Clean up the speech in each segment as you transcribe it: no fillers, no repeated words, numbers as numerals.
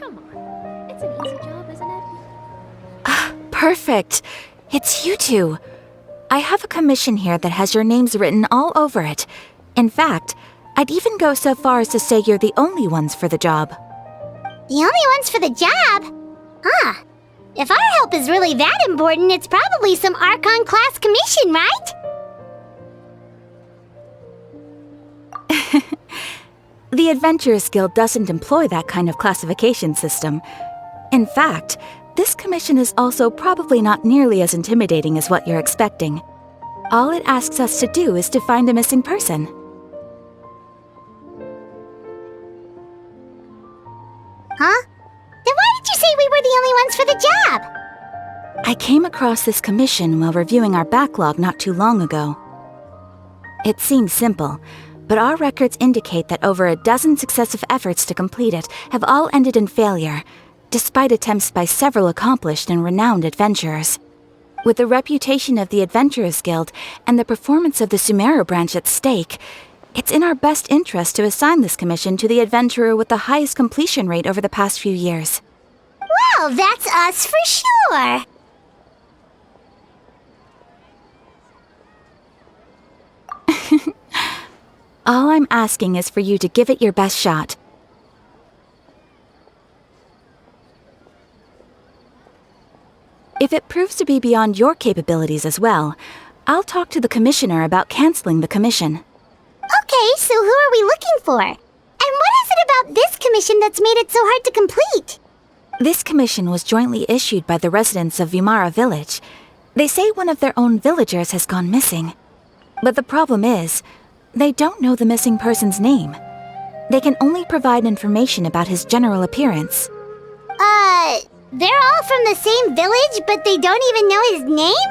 Come on. It's an easy job, isn't it? Perfect. It's you two. I have a commission here that has your names written all over it. In fact, I'd even go so far as to say you're the only ones for the job. The only ones for the job? Huh. If our help is really that important, it's probably some Archon class commission, right? The Adventurers Guild doesn't employ that kind of classification system. In fact, this commission is also probably not nearly as intimidating as what you're expecting. All it asks us to do is to find a missing person. Huh? Then why did you say we were the only ones for the job? I came across this commission while reviewing our backlog not too long ago. It seems simple, but our records indicate that over a dozen successive efforts to complete it have all ended in failure, despite attempts by several accomplished and renowned adventurers. With the reputation of the Adventurers Guild and the performance of the Sumeru branch at stake, it's in our best interest to assign this commission to the adventurer with the highest completion rate over the past few years. Well, that's us for sure! All I'm asking is for you to give it your best shot. If it proves to be beyond your capabilities as well, I'll talk to the commissioner about canceling the commission. Okay, so who are we looking for? And what is it about this commission that's made it so hard to complete? This commission was jointly issued by the residents of Vimara Village. They say one of their own villagers has gone missing. But the problem is, they don't know the missing person's name. They can only provide information about his general appearance. They're all from the same village, but they don't even know his name?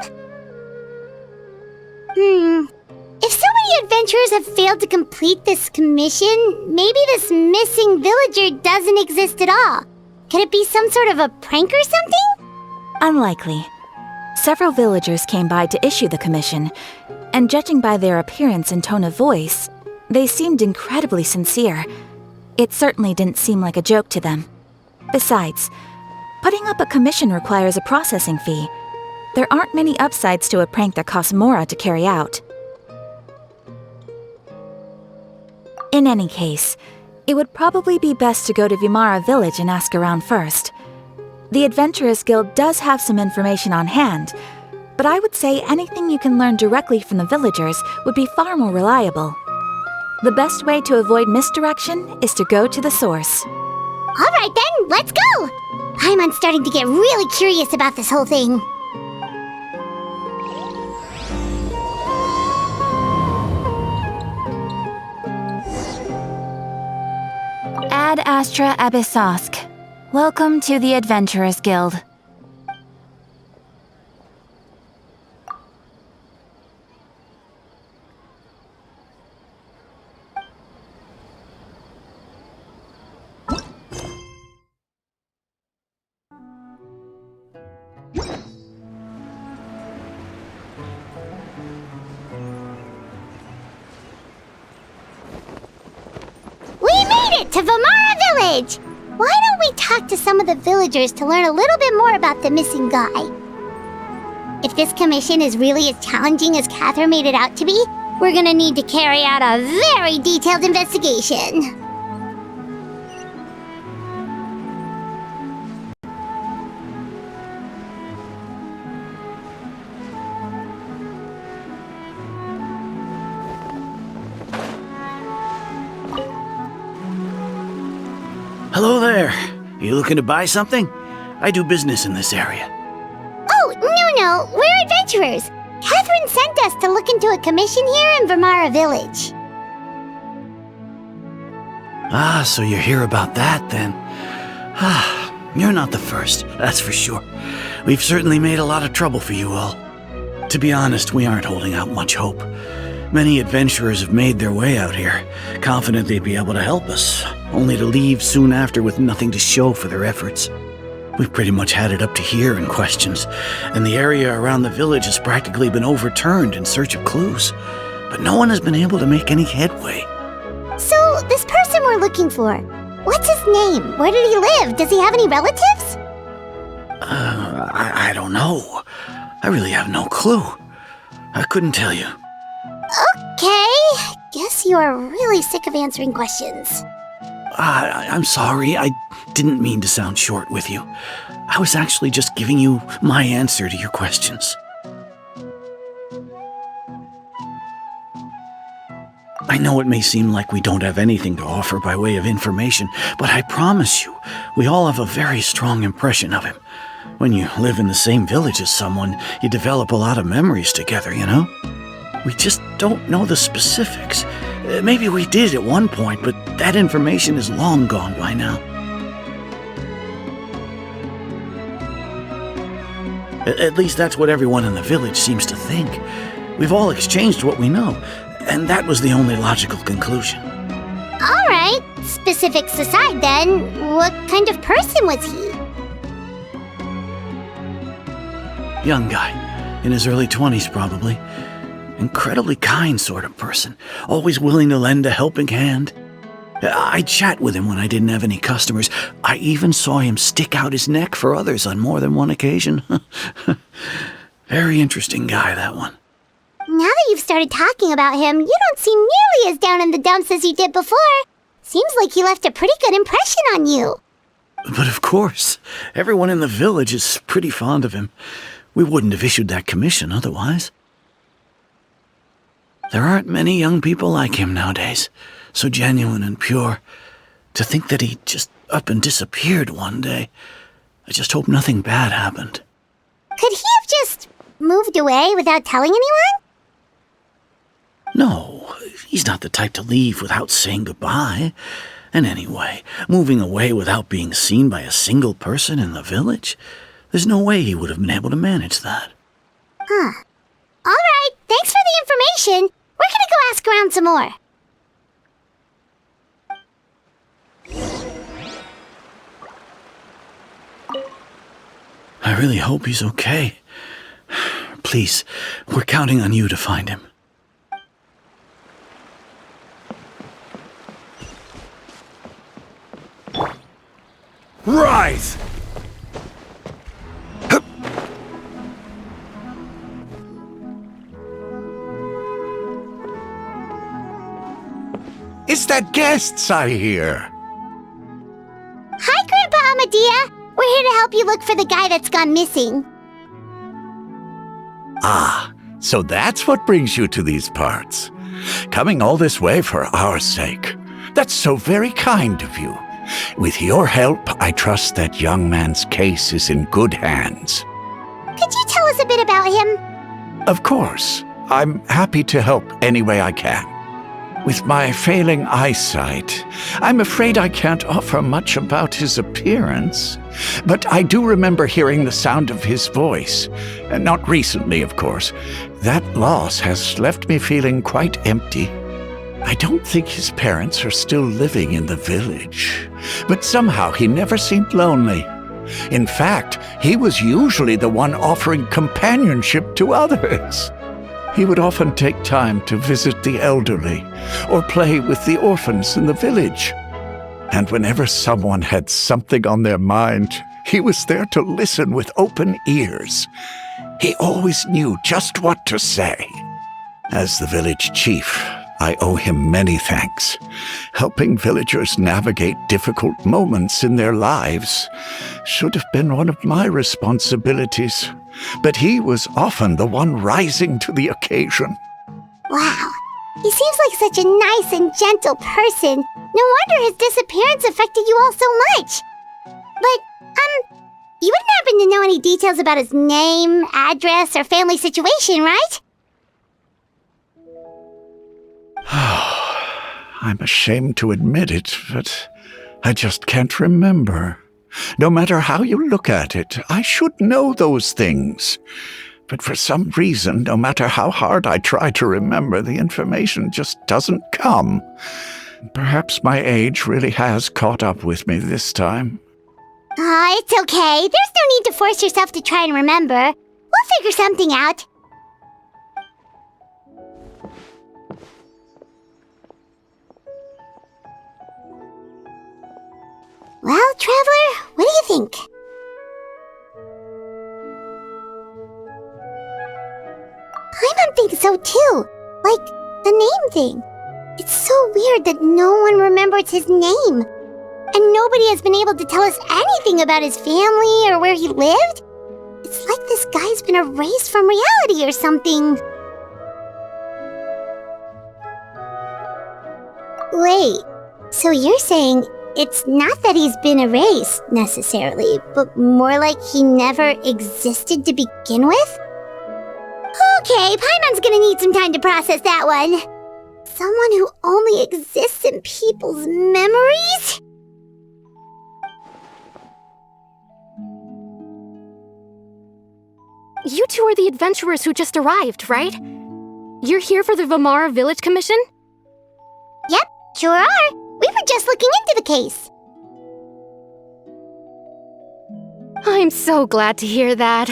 If so many adventurers have failed to complete this commission, maybe this missing villager doesn't exist at all. Could it be some sort of a prank or something? Unlikely. Several villagers came by to issue the commission, and judging by their appearance and tone of voice, they seemed incredibly sincere. It certainly didn't seem like a joke to them. Besides, putting up a commission requires a processing fee. There aren't many upsides to a prank that costs Mora to carry out. In any case, it would probably be best to go to Vimara Village and ask around first. The Adventurers Guild does have some information on hand, but I would say anything you can learn directly from the villagers would be far more reliable. The best way to avoid misdirection is to go to the source. Alright then, let's go! I'm starting to get really curious about this whole thing. Ad Astra Abyssosk. Welcome to the Adventurers Guild. To Vimara Village! Why don't we talk to some of the villagers to learn a little bit more about the missing guy? If this commission is really as challenging as Cather made it out to be, we're gonna need to carry out a very detailed investigation. Hello there. You looking to buy something? I do business in this area. Oh, no, we're adventurers. Catherine sent us to look into a commission here in Vimara Village. Ah, so you're here about that, then. You're not the first, that's for sure. We've certainly made a lot of trouble for you all. To be honest, we aren't holding out much hope. Many adventurers have made their way out here, confident they'd be able to help us, only to leave soon after with nothing to show for their efforts. We've pretty much had it up to here in questions, and the area around the village has practically been overturned in search of clues, but no one has been able to make any headway. So, this person we're looking for, What's his name? Where did he live? Does he have any relatives? I don't know. I really have no clue. I couldn't tell you. Okay. Guess you are really sick of answering questions. I'm sorry. I didn't mean to sound short with you. I was actually just giving you my answer to your questions. I know it may seem like we don't have anything to offer by way of information, but I promise you, we all have a very strong impression of him. When you live in the same village as someone, you develop a lot of memories together, you know? We just don't know the specifics. Maybe we did at one point, but that information is long gone by now. At least that's what everyone in the village seems to think. We've all exchanged what we know, and that was the only logical conclusion. All right. Specifics aside then, what kind of person was he? Young guy, in his early 20s probably. Incredibly kind sort of person, always willing to lend a helping hand. I'd chat with him when I didn't have any customers. I even saw him stick out his neck for others on more than one occasion. Very interesting guy, that one. Now that you've started talking about him, you don't seem nearly as down in the dumps as you did before. Seems like he left a pretty good impression on you. But of course, everyone in the village is pretty fond of him. We wouldn't have issued that commission otherwise. There aren't many young people like him nowadays, so genuine and pure. To think that he just up and disappeared one day. I just hope nothing bad happened. Could he have just moved away without telling anyone? No, he's not the type to leave without saying goodbye. And anyway, moving away without being seen by a single person in the village? There's no way he would have been able to manage that. Huh. All right, thanks for the information. We're gonna go ask around some more. I really hope he's okay. Please, we're counting on you to find him. Right! It's that guests I hear. Hi, Grandpa Amadea. We're here to help you look for the guy that's gone missing. Ah, so that's what brings you to these parts. Coming all this way for our sake. That's so very kind of you. With your help, I trust that young man's case is in good hands. Could you tell us a bit about him? Of course. I'm happy to help any way I can. With my failing eyesight, I'm afraid I can't offer much about his appearance. But I do remember hearing the sound of his voice. Not recently, of course. That loss has left me feeling quite empty. I don't think his parents are still living in the village. But somehow he never seemed lonely. In fact, he was usually the one offering companionship to others. He would often take time to visit the elderly or play with the orphans in the village. And whenever someone had something on their mind, he was there to listen with open ears. He always knew just what to say. As the village chief, I owe him many thanks. Helping villagers navigate difficult moments in their lives should have been one of my responsibilities. But he was often the one rising to the occasion. Wow. He seems like such a nice and gentle person. No wonder his disappearance affected you all so much. But, you wouldn't happen to know any details about his name, address, or family situation, right? I'm ashamed to admit it, but I just can't remember. No matter how you look at it, I should know those things. But for some reason, no matter how hard I try to remember, the information just doesn't come. Perhaps my age really has caught up with me this time. It's okay. There's no need to force yourself to try and remember. We'll figure something out. Traveler, what do you think? Paimon thinks so too. Like, the name thing. It's so weird that no one remembers his name. And nobody has been able to tell us anything about his family or where he lived. It's like this guy's been erased from reality or something. Wait, so you're saying it's not that he's been erased, necessarily, but more like he never existed to begin with? Okay, Paimon's gonna need some time to process that one. Someone who only exists in people's memories? You two are the adventurers who just arrived, right? You're here for the Vamara Village Commission? Yep, sure are. We were just looking into the case. I'm so glad to hear that.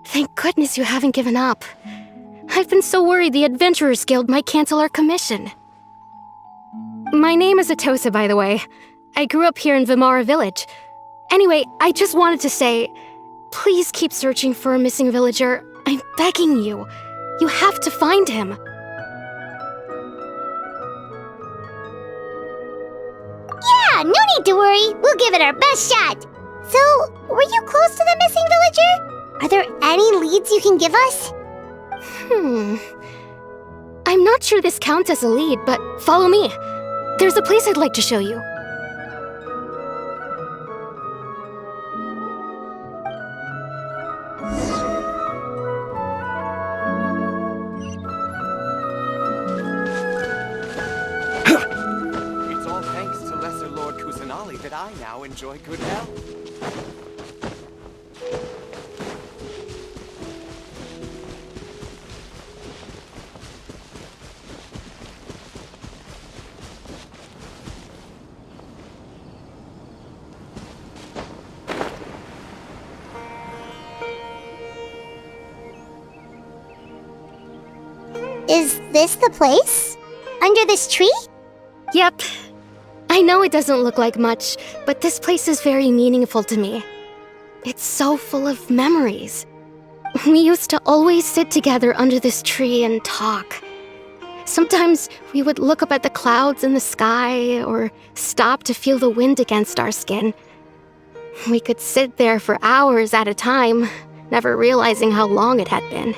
Thank goodness you haven't given up. I've been so worried the Adventurers Guild might cancel our commission. My name is Atosa, by the way. I grew up here in Vamara Village. Anyway, I just wanted to say, please keep searching for a missing villager. I'm begging you. You have to find him. Yeah, no need to worry. We'll give it our best shot. So, were you close to the missing villager? Are there any leads you can give us? I'm not sure this counts as a lead, but follow me. There's a place I'd like to show you. It's all thanks to Lesser Lord Kusanali that I now enjoy good health. Is this the place? Under this tree? Yep. I know it doesn't look like much, but this place is very meaningful to me. It's so full of memories. We used to always sit together under this tree and talk. Sometimes we would look up at the clouds in the sky or stop to feel the wind against our skin. We could sit there for hours at a time, never realizing how long it had been.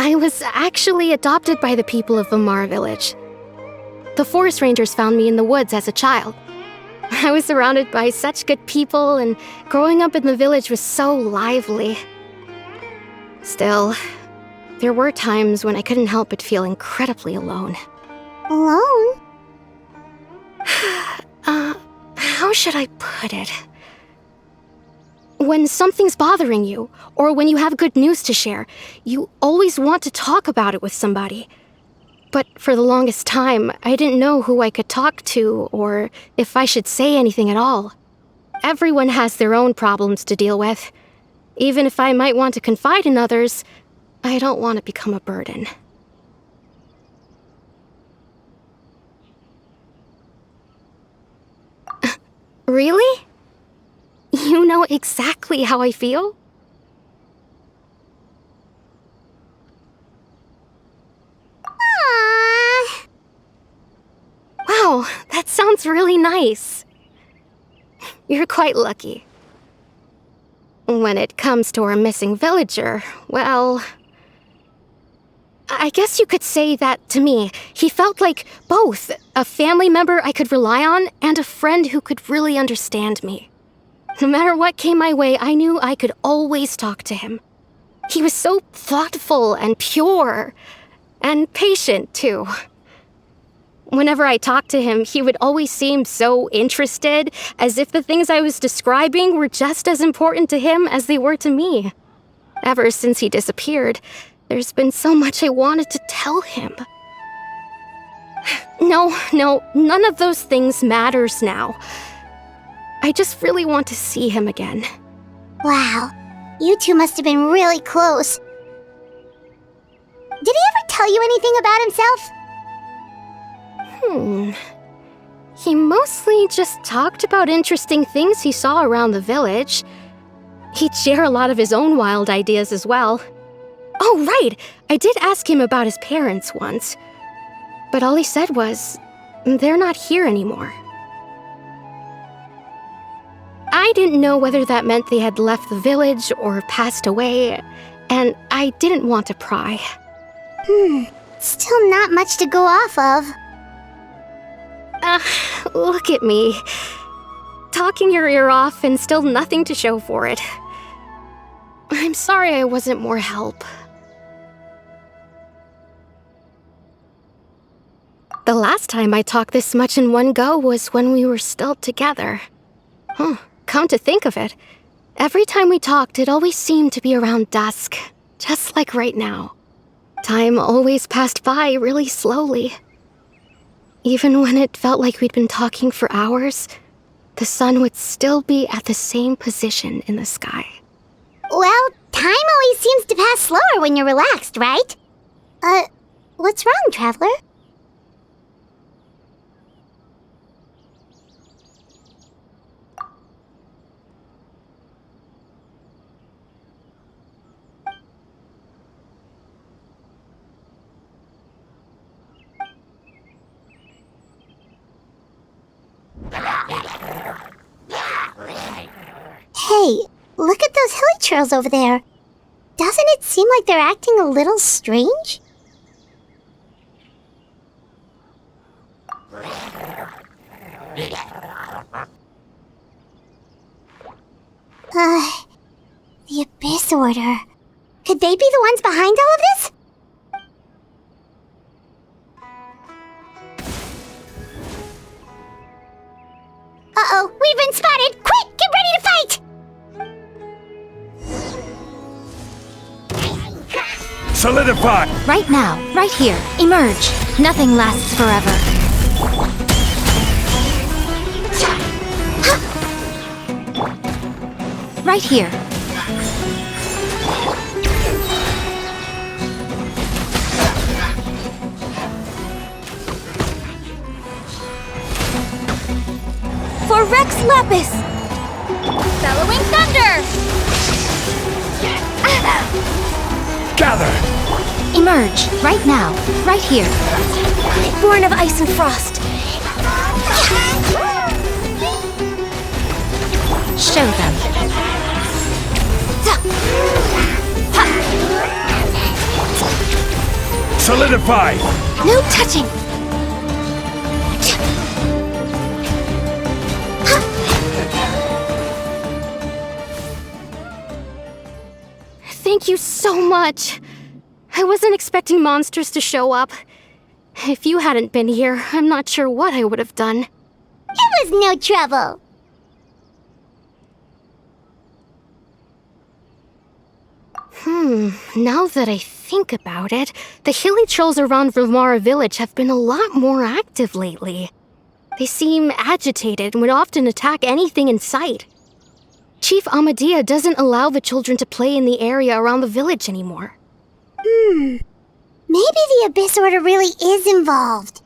I was actually adopted by the people of Vamara Village. The forest rangers found me in the woods as a child. I was surrounded by such good people, and growing up in the village was so lively. Still, there were times when I couldn't help but feel incredibly alone. Alone? How should I put it? When something's bothering you, or when you have good news to share, you always want to talk about it with somebody. But for the longest time, I didn't know who I could talk to, or if I should say anything at all. Everyone has their own problems to deal with. Even if I might want to confide in others, I don't want to become a burden. Really? You know exactly how I feel? Aww. Wow, that sounds really nice. You're quite lucky. When it comes to our missing villager, well, I guess you could say that to me. He felt like both a family member I could rely on and a friend who could really understand me. No matter what came my way, I knew I could always talk to him. He was so thoughtful and pure, and patient, too. Whenever I talked to him, he would always seem so interested, as if the things I was describing were just as important to him as they were to me. Ever since he disappeared, there's been so much I wanted to tell him. No, none of those things matters now. I just really want to see him again. Wow, you two must have been really close. Did he ever tell you anything about himself? He mostly just talked about interesting things he saw around the village. He'd share a lot of his own wild ideas as well. Oh, right! I did ask him about his parents once. But all he said was, they're not here anymore. I didn't know whether that meant they had left the village or passed away, and I didn't want to pry. Still not much to go off of. Look at me. Talking your ear off and still nothing to show for it. I'm sorry I wasn't more help. The last time I talked this much in one go was when we were still together. Come to think of it, every time we talked, it always seemed to be around dusk, just like right now. Time always passed by really slowly. Even when it felt like we'd been talking for hours, the sun would still be at the same position in the sky. Well, time always seems to pass slower when you're relaxed, right? What's wrong, Traveler? Hey, look at those hilly churls over there. Doesn't it seem like they're acting a little strange? The Abyss Order. Could they be the ones behind all of this? Uh-oh, we've been spotted! Quick, get ready to fight! Solidify! Right now, right here. Emerge. Nothing lasts forever. Right here. For Rex Lapis! Bellowing Thunder! Gather! Emerge, right now, right here. Born of ice and frost. Show them. Solidify! No touching! Thank you so much. I wasn't expecting monsters to show up. If you hadn't been here, I'm not sure what I would have done. It was no trouble. Now that I think about it, the hilly trolls around Vimara village have been a lot more active lately. They seem agitated and would often attack anything in sight. Chief Amadea doesn't allow the children to play in the area around the village anymore. Maybe the Abyss Order really is involved.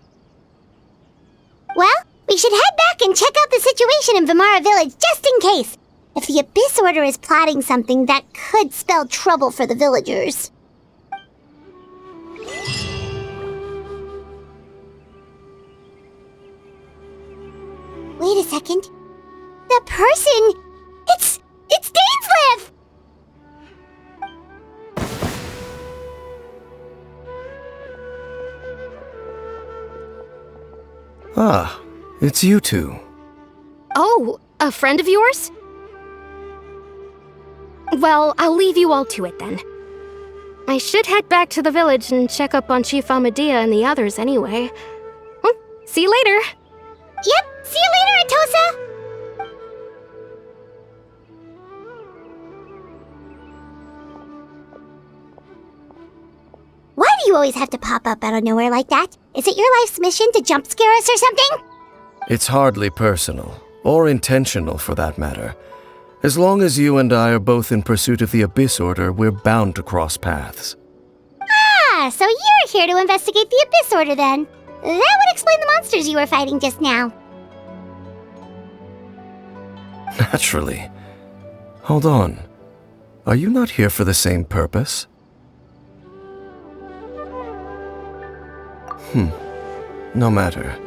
Well, we should head back and check out the situation in Vimara village just in case. If the Abyss Order is plotting something that could spell trouble for the villagers. Wait a second. That person... It's Dainsleif! Ah, it's you two. Oh, a friend of yours? Well, I'll leave you all to it then. I should head back to the village and check up on Chief Amadea and the others anyway. Well, see you later. Yep, see you later, Atosa! Why do you always have to pop up out of nowhere like that? Is it your life's mission to jump scare us or something? It's hardly personal, or intentional for that matter. As long as you and I are both in pursuit of the Abyss Order, we're bound to cross paths. Ah, so you're here to investigate the Abyss Order then. That would explain the monsters you were fighting just now. Naturally. Hold on. Are you not here for the same purpose? No matter.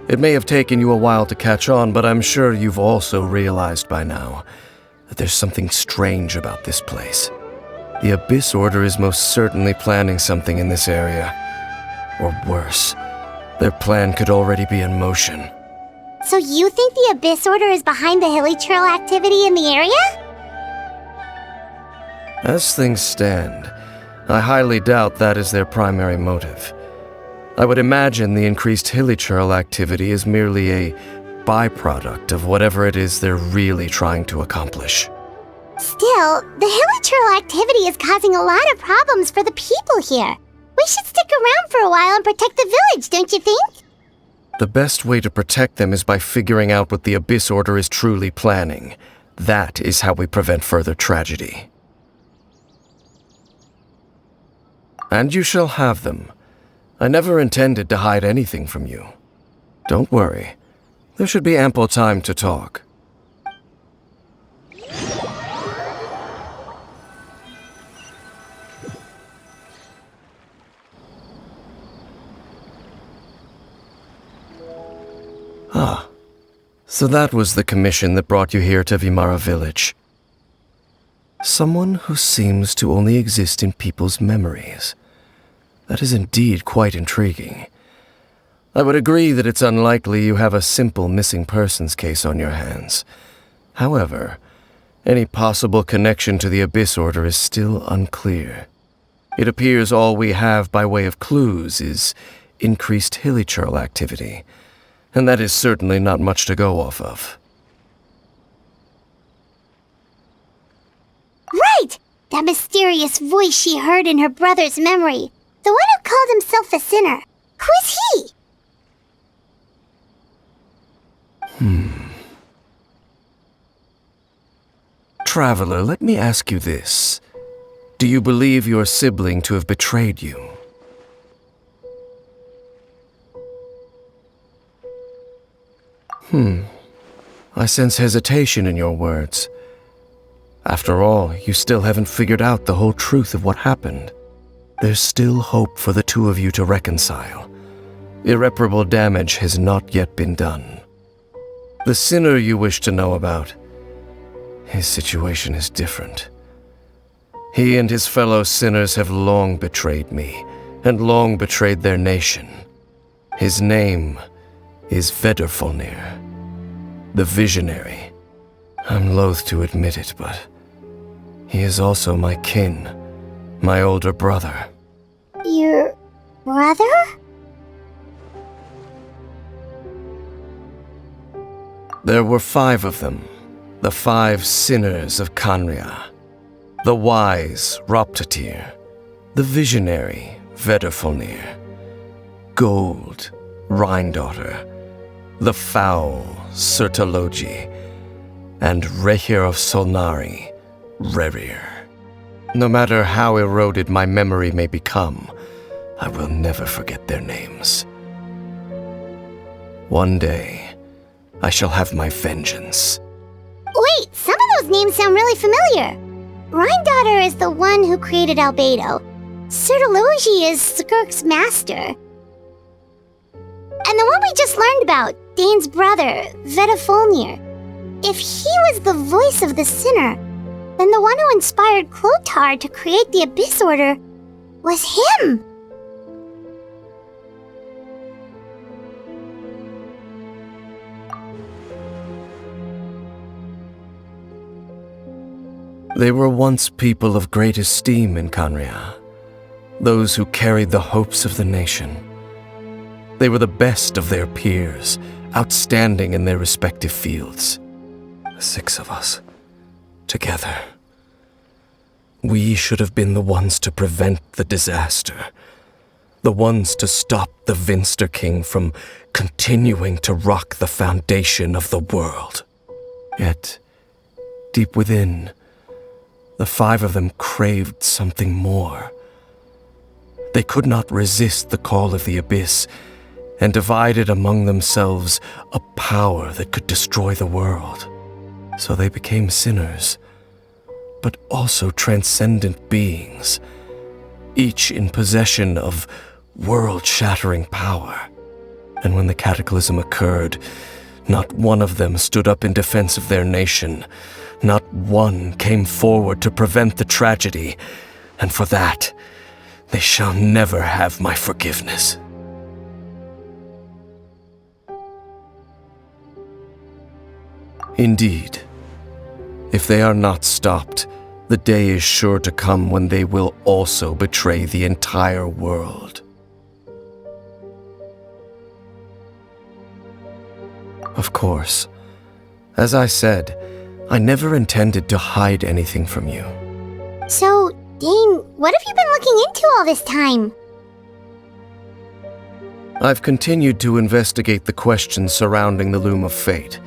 It may have taken you a while to catch on, but I'm sure you've also realized by now that there's something strange about this place. The Abyss Order is most certainly planning something in this area. Or worse, their plan could already be in motion. So you think the Abyss Order is behind the hilly trail activity in the area? As things stand, I highly doubt that is their primary motive. I would imagine the increased hilichurl activity is merely a byproduct of whatever it is they're really trying to accomplish. Still, the hilichurl activity is causing a lot of problems for the people here. We should stick around for a while and protect the village, don't you think? The best way to protect them is by figuring out what the Abyss Order is truly planning. That is how we prevent further tragedy. And you shall have them. I never intended to hide anything from you. Don't worry. There should be ample time to talk. So that was the commission that brought you here to Vimara Village. Someone who seems to only exist in people's memories. That is indeed quite intriguing. I would agree that it's unlikely you have a simple missing persons case on your hands. However, any possible connection to the Abyss Order is still unclear. It appears all we have by way of clues is increased hilichurl activity, and that is certainly not much to go off of. Right! That mysterious voice she heard in her brother's memory. The one who called himself a sinner. Who is he? Traveler, let me ask you this. Do you believe your sibling to have betrayed you? I sense hesitation in your words. After all, you still haven't figured out the whole truth of what happened. There's still hope for the two of you to reconcile. Irreparable damage has not yet been done. The sinner you wish to know about, his situation is different. He and his fellow sinners have long betrayed me, and long betrayed their nation. His name is Vedrfolnir, the Visionary. I'm loath to admit it, but he is also my kin, my older brother. Your brother? There were 5 of them, the 5 sinners of Kanria. The wise Roptatir, the visionary Vedrfolnir, Gold Rhindaughter, the foul Sertologi, and Rehir of Solnari, Rerir. No matter how eroded my memory may become, I will never forget their names. One day, I shall have my vengeance. Wait, some of those names sound really familiar. Rhindaughter is the one who created Albedo. Sertologi is Skirk's master. And the one we just learned about, Dane's brother, Vedrfolnir. If he was the voice of the sinner, then the one who inspired Clothar to create the Abyss Order was him! They were once people of great esteem in Kanria, those who carried the hopes of the nation. They were the best of their peers, outstanding in their respective fields. The 6 of us, together. We should have been the ones to prevent the disaster, the ones to stop the Vinster King from continuing to rock the foundation of the world. Yet, deep within, the 5 of them craved something more. They could not resist the call of the Abyss, and divided among themselves a power that could destroy the world. So they became sinners, but also transcendent beings, each in possession of world-shattering power. And when the cataclysm occurred, not one of them stood up in defense of their nation. Not one came forward to prevent the tragedy. And for that, they shall never have my forgiveness. Indeed, if they are not stopped, the day is sure to come when they will also betray the entire world. Of course, as I said, I never intended to hide anything from you. So, Dane, what have you been looking into all this time? I've continued to investigate the questions surrounding the Loom of Fate.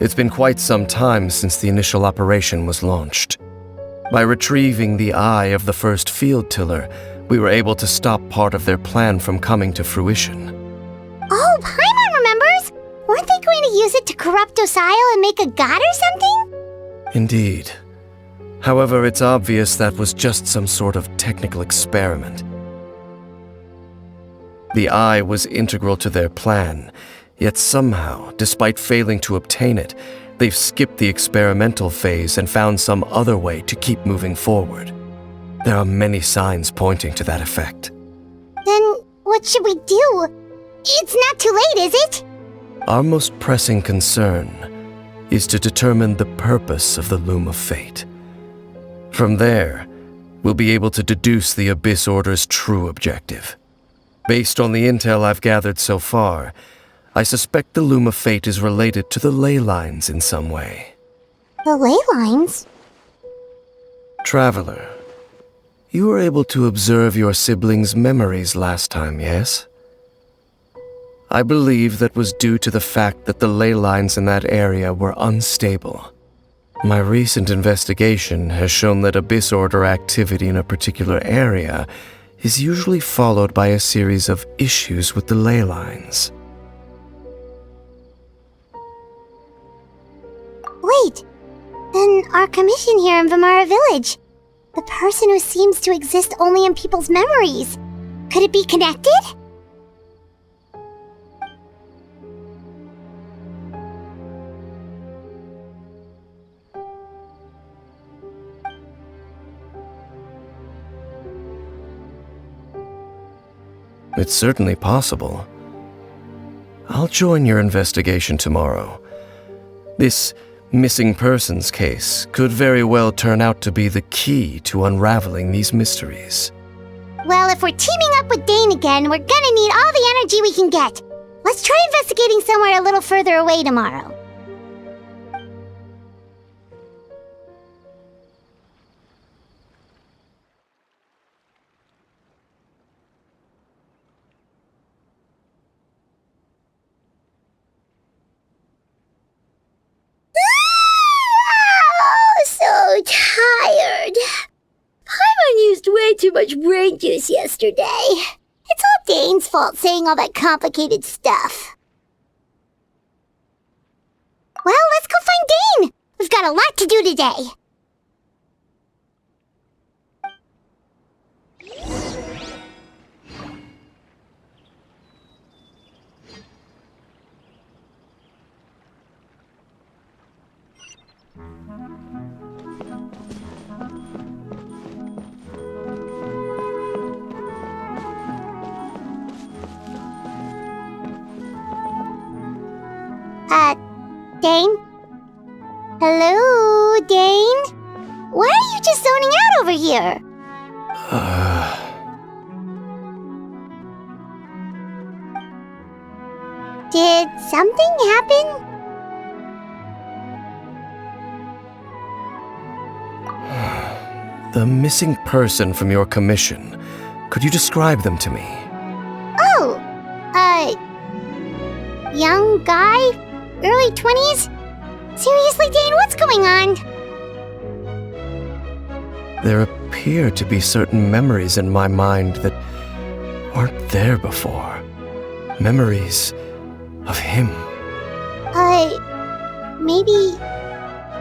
It's been quite some time since the initial operation was launched. By retrieving the eye of the first field tiller, we were able to stop part of their plan from coming to fruition. Oh, Paimon remembers! Weren't they going to use it to corrupt Osial and make a god or something? Indeed. However, it's obvious that was just some sort of technical experiment. The eye was integral to their plan, yet somehow, despite failing to obtain it, they've skipped the experimental phase and found some other way to keep moving forward. There are many signs pointing to that effect. Then what should we do? It's not too late, is it? Our most pressing concern is to determine the purpose of the Loom of Fate. From there, we'll be able to deduce the Abyss Order's true objective. Based on the intel I've gathered so far, I suspect the Loom of Fate is related to the ley lines in some way. The ley lines? Traveler, you were able to observe your siblings' memories last time, yes? I believe that was due to the fact that the ley lines in that area were unstable. My recent investigation has shown that Abyss Order activity in a particular area is usually followed by a series of issues with the ley lines. Wait, then our commission here in Vamara Village, the person who seems to exist only in people's memories, could it be connected? It's certainly possible. I'll join your investigation tomorrow. This missing persons case could very well turn out to be the key to unraveling these mysteries. Well, if we're teaming up with Dane again, we're gonna need all the energy we can get. Let's try investigating somewhere a little further away tomorrow. So tired. Paimon used way too much brain juice yesterday. It's all Dane's fault saying all that complicated stuff. Well, let's go find Dane. We've got a lot to do today. Dane? Hello, Dane? Why are you just zoning out over here? Did something happen? The missing person from your commission. Could you describe them to me? Oh, young guy? Early 20s? Seriously, Dane, what's going on? There appear to be certain memories in my mind that weren't there before. Memories of him.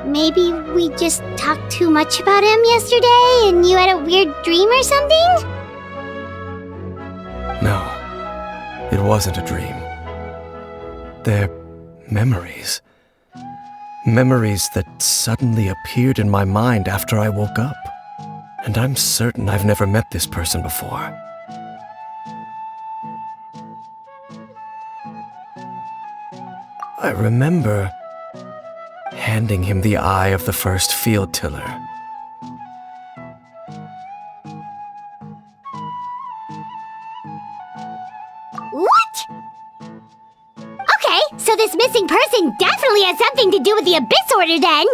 maybe we just talked too much about him yesterday and you had a weird dream or something? No, it wasn't a dream. They're memories. Memories that suddenly appeared in my mind after I woke up. And I'm certain I've never met this person before. I remember handing him the eye of the first field tiller. What? Okay, so this missing person definitely has something to do with the Abyss Order then!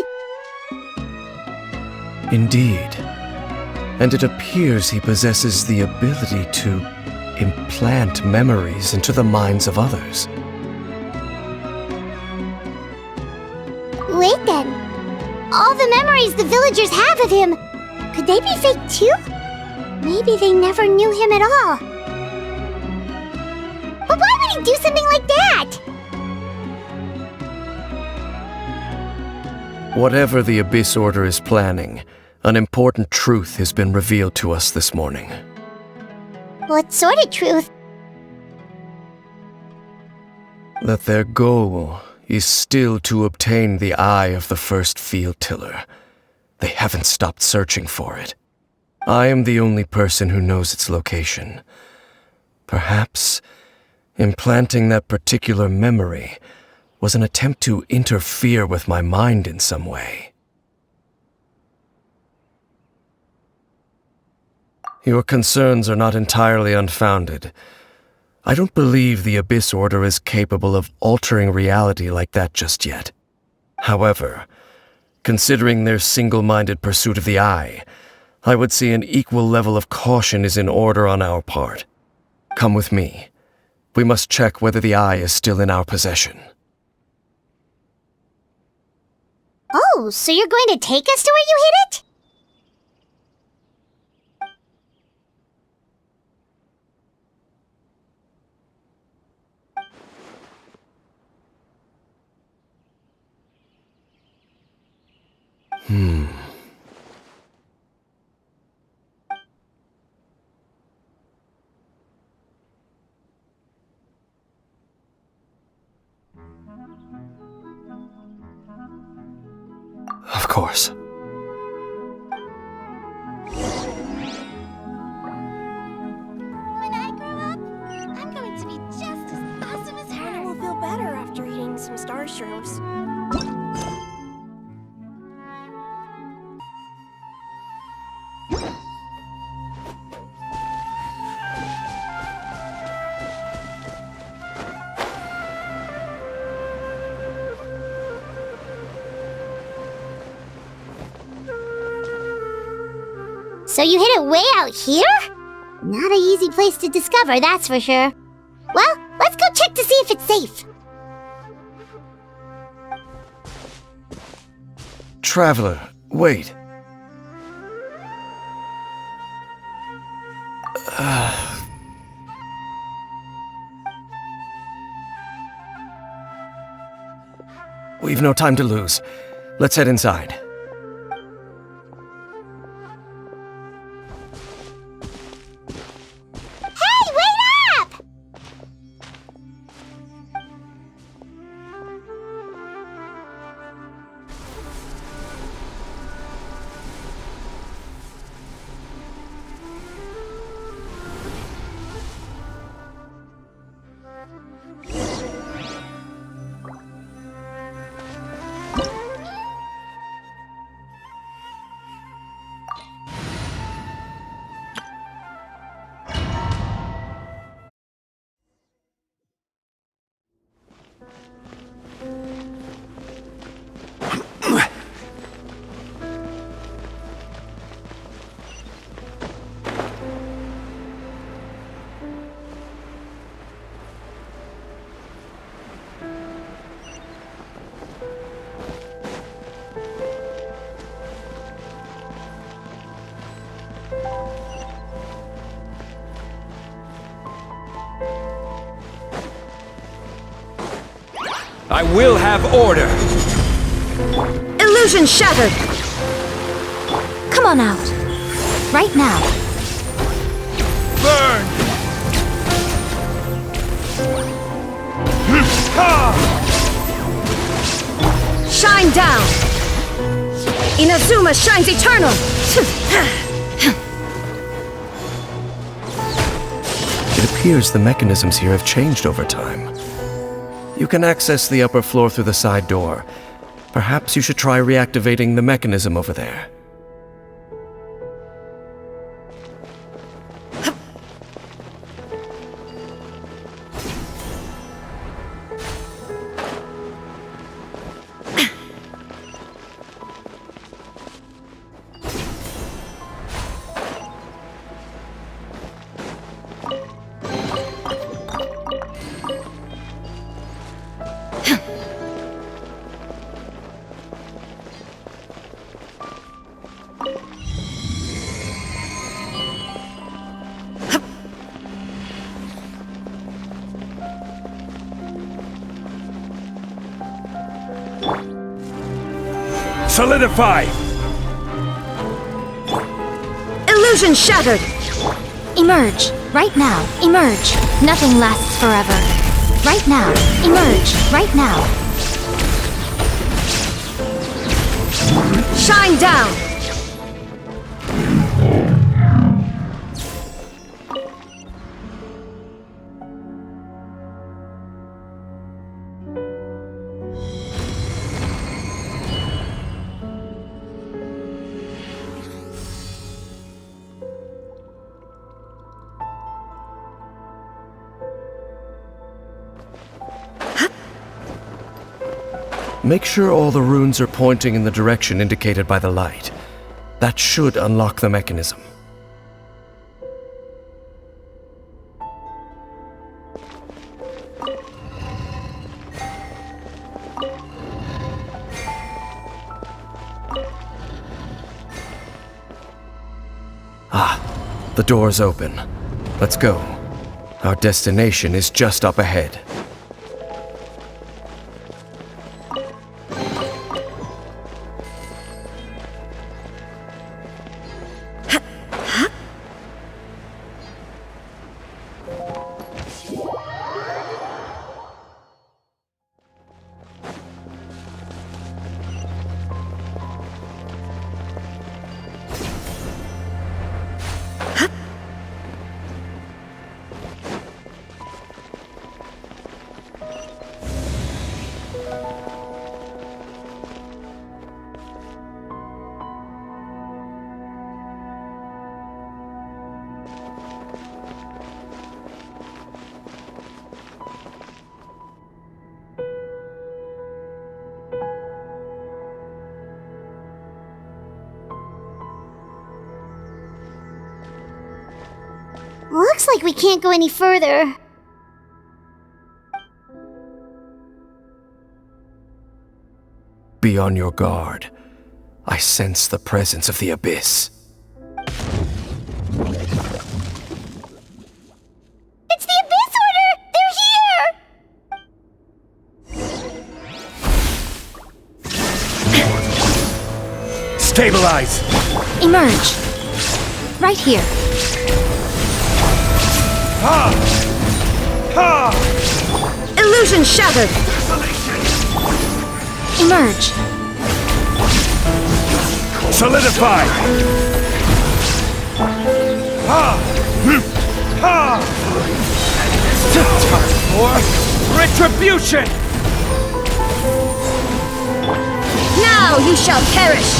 Indeed. And it appears he possesses the ability to implant memories into the minds of others. Wait then. All the memories the villagers have of him, could they be fake too? Maybe they never knew him at all. But why would he do something like that? Whatever the Abyss Order is planning, an important truth has been revealed to us this morning. What sort of truth? That their goal is still to obtain the eye of the first field tiller. They haven't stopped searching for it. I am the only person who knows its location. Perhaps implanting that particular memory was an attempt to interfere with my mind in some way. Your concerns are not entirely unfounded. I don't believe the Abyss Order is capable of altering reality like that just yet. However, considering their single-minded pursuit of the Eye, I would say an equal level of caution is in order on our part. Come with me. We must check whether the Eye is still in our possession. Oh, so you're going to take us to where you hid it? Of course. When I grow up, I'm going to be just as awesome as her. I will feel better after eating some star shrooms. So you hid it way out here? Not an easy place to discover, that's for sure. Well, let's go check to see if it's safe. Traveler, wait. We've no time to lose. Let's head inside. Hey, wait up! I will have order! Illusion shattered! Come on out. Right now. Burn! Shine down! Inazuma shines eternal! It appears the mechanisms here have changed over time. You can access the upper floor through the side door. Perhaps you should try reactivating the mechanism over there. Solidify! Illusion shattered! Emerge. Right now. Emerge. Nothing lasts forever. Right now. Emerge. Right now. Shine down! Make sure all the runes are pointing in the direction indicated by the light. That should unlock the mechanism. Ah, the door's open. Let's go. Our destination is just up ahead. Looks like we can't go any further. Be on your guard. I sense the presence of the Abyss. It's the Abyss Order! They're here! Stabilize! Emerge. Right here. Ha! Ha! Illusion shattered! Emerge. Solidify! Ha! Ha! Time for retribution! Now you shall perish!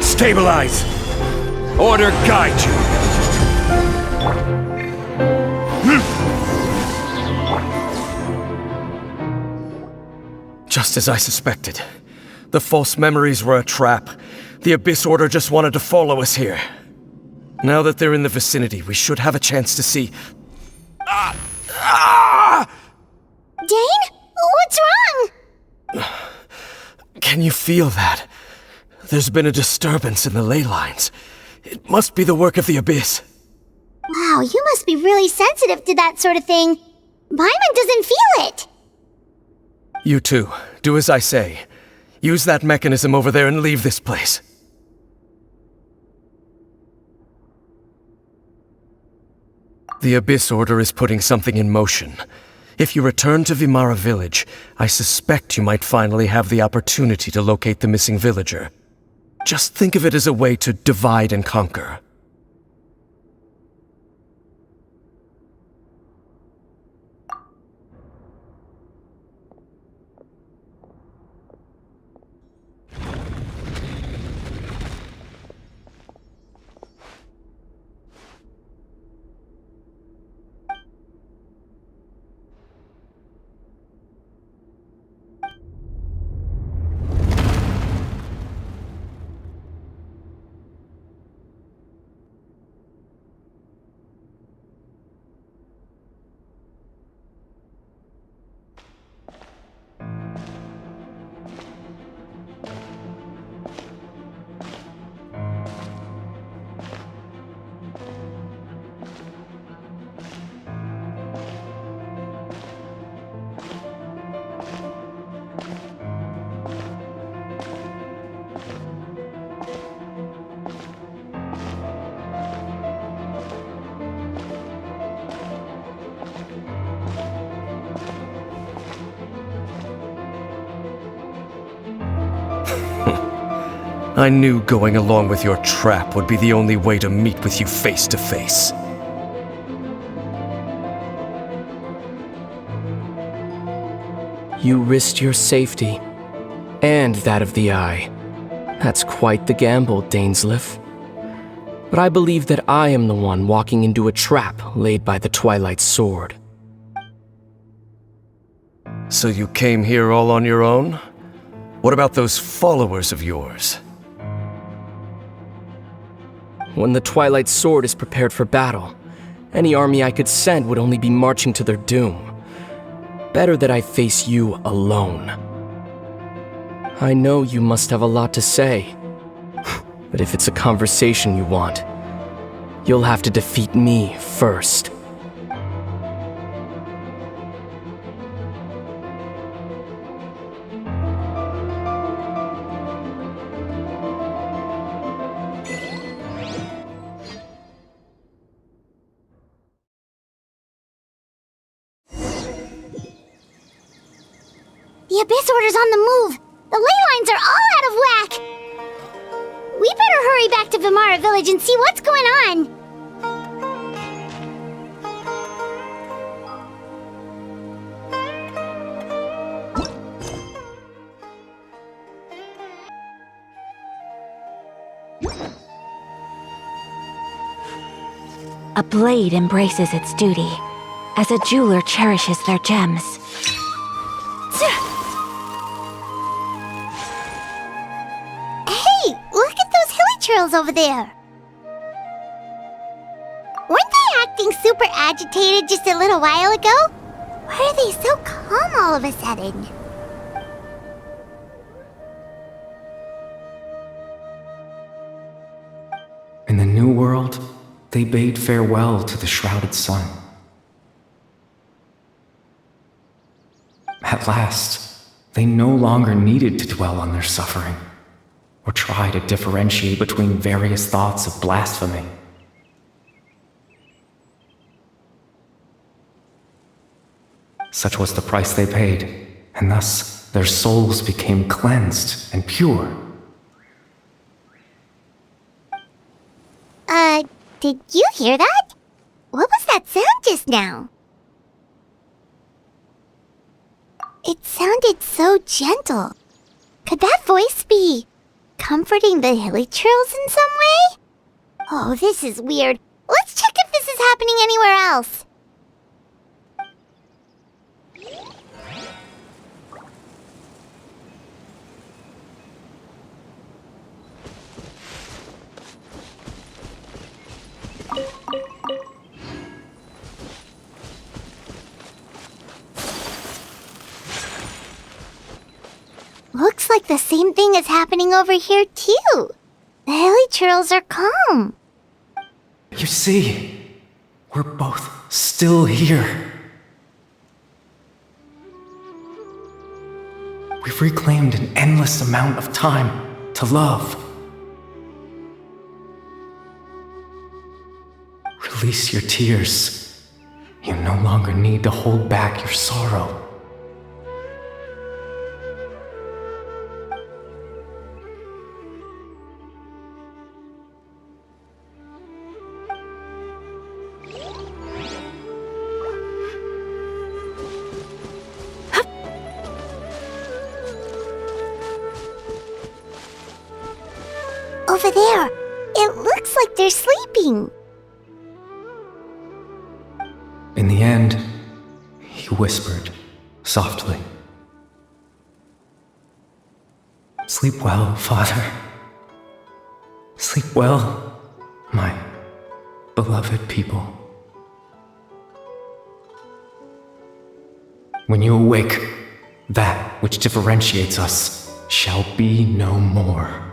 Stabilize! Order guide you! Just as I suspected. The false memories were a trap. The Abyss Order just wanted to follow us here. Now that they're in the vicinity, we should have a chance to see... Dane? What's wrong? Can you feel that? There's been a disturbance in the ley lines. It must be the work of the Abyss. Wow, you must be really sensitive to that sort of thing. Paimon doesn't feel it! You two, do as I say. Use that mechanism over there and leave this place. The Abyss Order is putting something in motion. If you return to Vimara Village, I suspect you might finally have the opportunity to locate the missing villager. Just think of it as a way to divide and conquer. I knew going along with your trap would be the only way to meet with you face to face. You risked your safety, and that of the Eye. That's quite the gamble, Dainsleif. But I believe that I am the one walking into a trap laid by the Twilight Sword. So you came here all on your own? What about those followers of yours? When the Twilight Sword is prepared for battle, any army I could send would only be marching to their doom. Better that I face you alone. I know you must have a lot to say, but if it's a conversation you want, you'll have to defeat me first. The Abyss Order's on the move! The ley lines are all out of whack! We better hurry back to Vimara Village and see what's going on! A blade embraces its duty, as a jeweler cherishes their gems. Hey, look at those hilly trails over there! Weren't they acting super agitated just a little while ago? Why are they so calm all of a sudden? In the New World, they bade farewell to the shrouded sun. At last, they no longer needed to dwell on their suffering, or try to differentiate between various thoughts of blasphemy. Such was the price they paid, and thus their souls became cleansed and pure. Did you hear that? What was that sound just now? It sounded so gentle. Could that voice be comforting the hilly trails in some way? Oh, this is weird. Let's check if this is happening anywhere else. Looks like the same thing is happening over here, too. The hilly trails are calm. You see, we're both still here. You've reclaimed an endless amount of time to love. Release your tears. You no longer need to hold back your sorrow. Over there, it looks like they're sleeping. In the end, he whispered, softly. Sleep well, Father. Sleep well, my beloved people. When you awake, that which differentiates us shall be no more.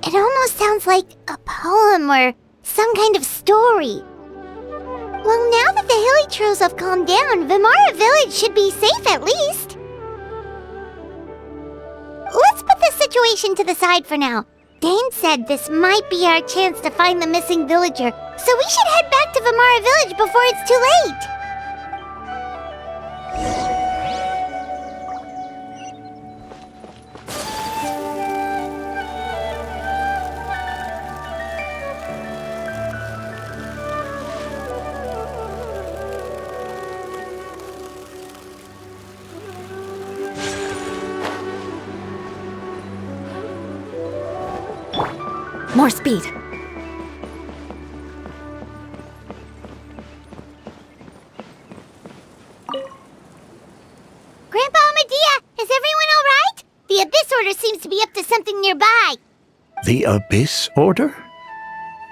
It almost sounds like a poem or some kind of story. Well, now that the Hilichurls have calmed down, Vimara Village should be safe at least. Let's put this situation to the side for now. Dane said this might be our chance to find the missing villager, so we should head back to Vimara Village before it's too late. More speed. Grandpa Medea, is everyone all right? The Abyss Order seems to be up to something nearby. The Abyss Order?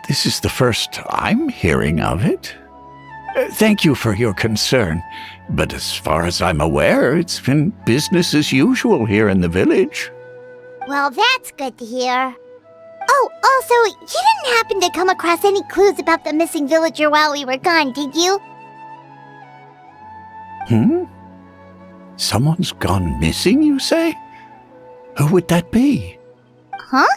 This is the first I'm hearing of it. Thank you for your concern, but as far as I'm aware, it's been business as usual here in the village. Well, that's good to hear. Oh, also, you didn't happen to come across any clues about the missing villager while we were gone, did you? Someone's gone missing, you say? Who would that be? Huh?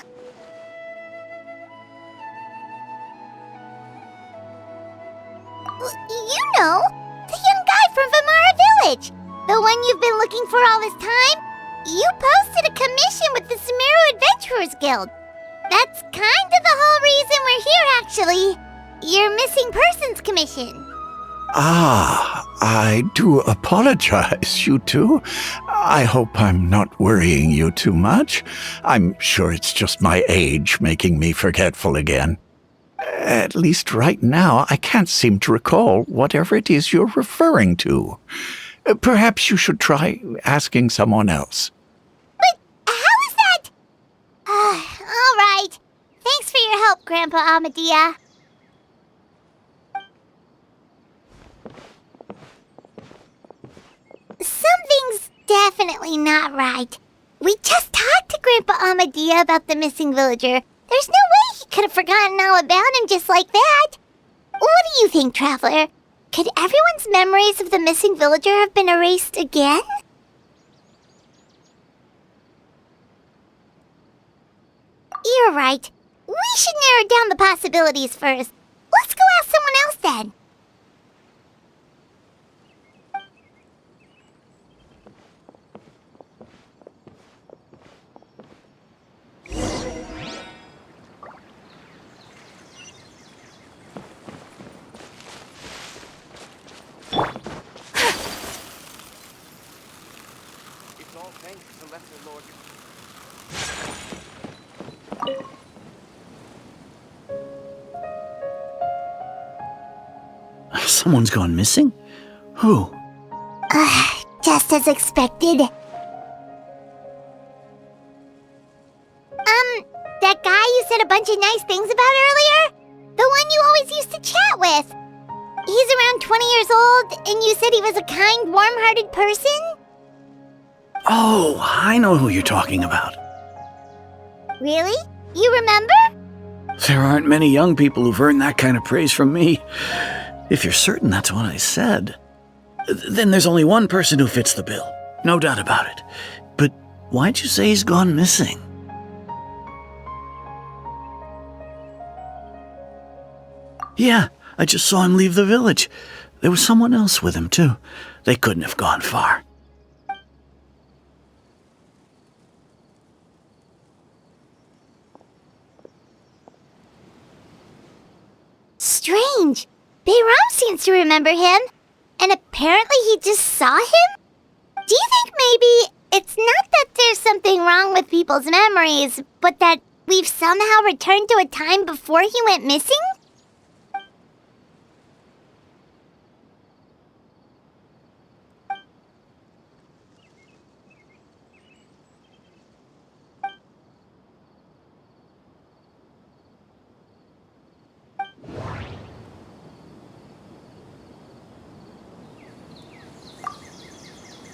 You know, the young guy from Vimara Village. The one you've been looking for all this time. You posted a commission with the Sumeru Adventurers Guild. That's kind of the whole reason we're here, actually. Your missing persons commission. Ah, I do apologize, you two. I hope I'm not worrying you too much. I'm sure it's just my age making me forgetful again. At least right now, I can't seem to recall whatever it is you're referring to. Perhaps you should try asking someone else. But how is that? All right. Thanks for your help, Grandpa Amadea. Something's definitely not right. We just talked to Grandpa Amadea about the missing villager. There's no way he could have forgotten all about him just like that. What do you think, Traveler? Could everyone's memories of the missing villager have been erased again? You're right. We should narrow down the possibilities first. Let's go ask someone else then. It's all thanks to Lesser Lord. Someone's gone missing? Who? Just as expected. That guy you said a bunch of nice things about earlier? The one you always used to chat with. He's around 20 years old, and you said he was a kind, warm-hearted person? Oh, I know who you're talking about. Really? You remember? There aren't many young people who've earned that kind of praise from me. If you're certain that's what I said, then there's only one person who fits the bill. No doubt about it. But why'd you say he's gone missing? Yeah, I just saw him leave the village. There was someone else with him, too. They couldn't have gone far. Strange. Bayram seems to remember him. And apparently he just saw him? Do you think maybe it's not that there's something wrong with people's memories, but that we've somehow returned to a time before he went missing?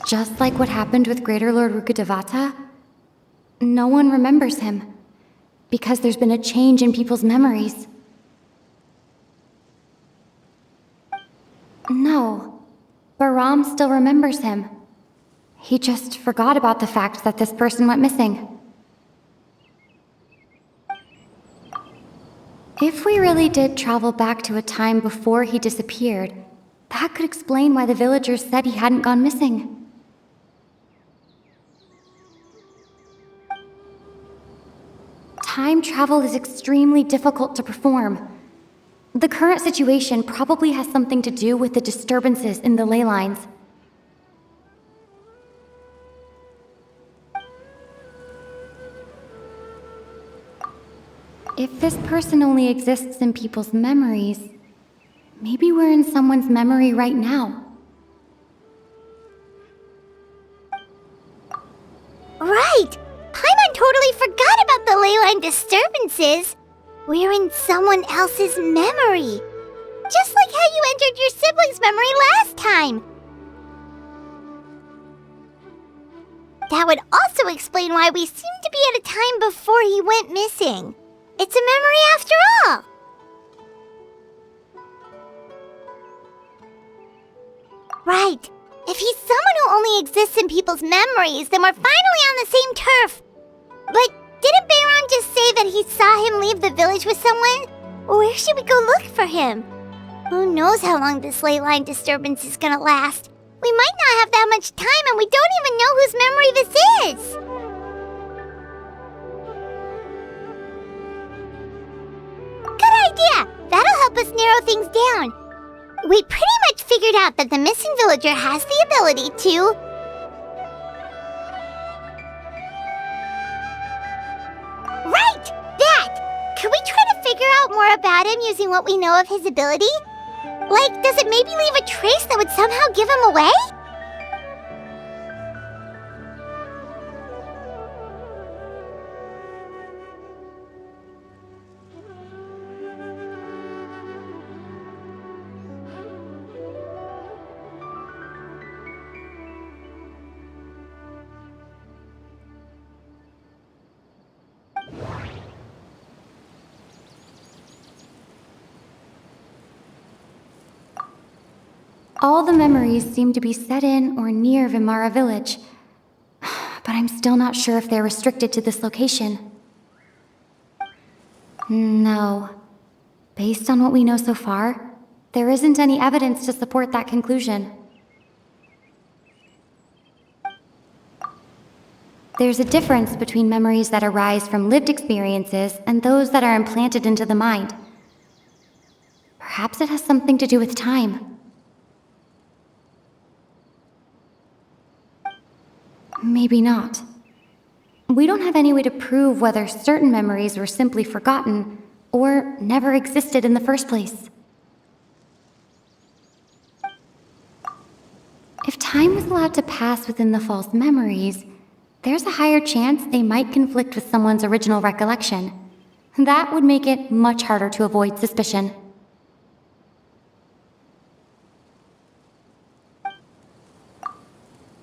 Just like what happened with Greater Lord Rukkhadevata, no one remembers him, because there's been a change in people's memories. No, Bahram still remembers him. He just forgot about the fact that this person went missing. If we really did travel back to a time before he disappeared, that could explain why the villagers said he hadn't gone missing. Time travel is extremely difficult to perform. The current situation probably has something to do with the disturbances in the ley lines. If this person only exists in people's memories, maybe we're in someone's memory right now. Right! Paimon totally forgot about the ley line disturbances. We're in someone else's memory. Just like how you entered your sibling's memory last time. That would also explain why we seem to be at a time before he went missing. It's a memory after all. Right. If he's someone who only exists in people's memories, then we're finally on the same turf. But didn't Bayron just say that he saw him leave the village with someone? Where should we go look for him? Who knows how long this ley line disturbance is gonna last? We might not have that much time, and we don't even know whose memory this is. Good idea! That'll help us narrow things down. We pretty much figured out that the missing villager has the ability to... Right! That! Could we try to figure out more about him using what we know of his ability? Like, does it maybe leave a trace that would somehow give him away? All the memories seem to be set in or near Vimara village, but I'm still not sure if they're restricted to this location. No. Based on what we know so far, there isn't any evidence to support that conclusion. There's a difference between memories that arise from lived experiences and those that are implanted into the mind. Perhaps it has something to do with time. Maybe not. We don't have any way to prove whether certain memories were simply forgotten or never existed in the first place. If time was allowed to pass within the false memories, there's a higher chance they might conflict with someone's original recollection. That would make it much harder to avoid suspicion.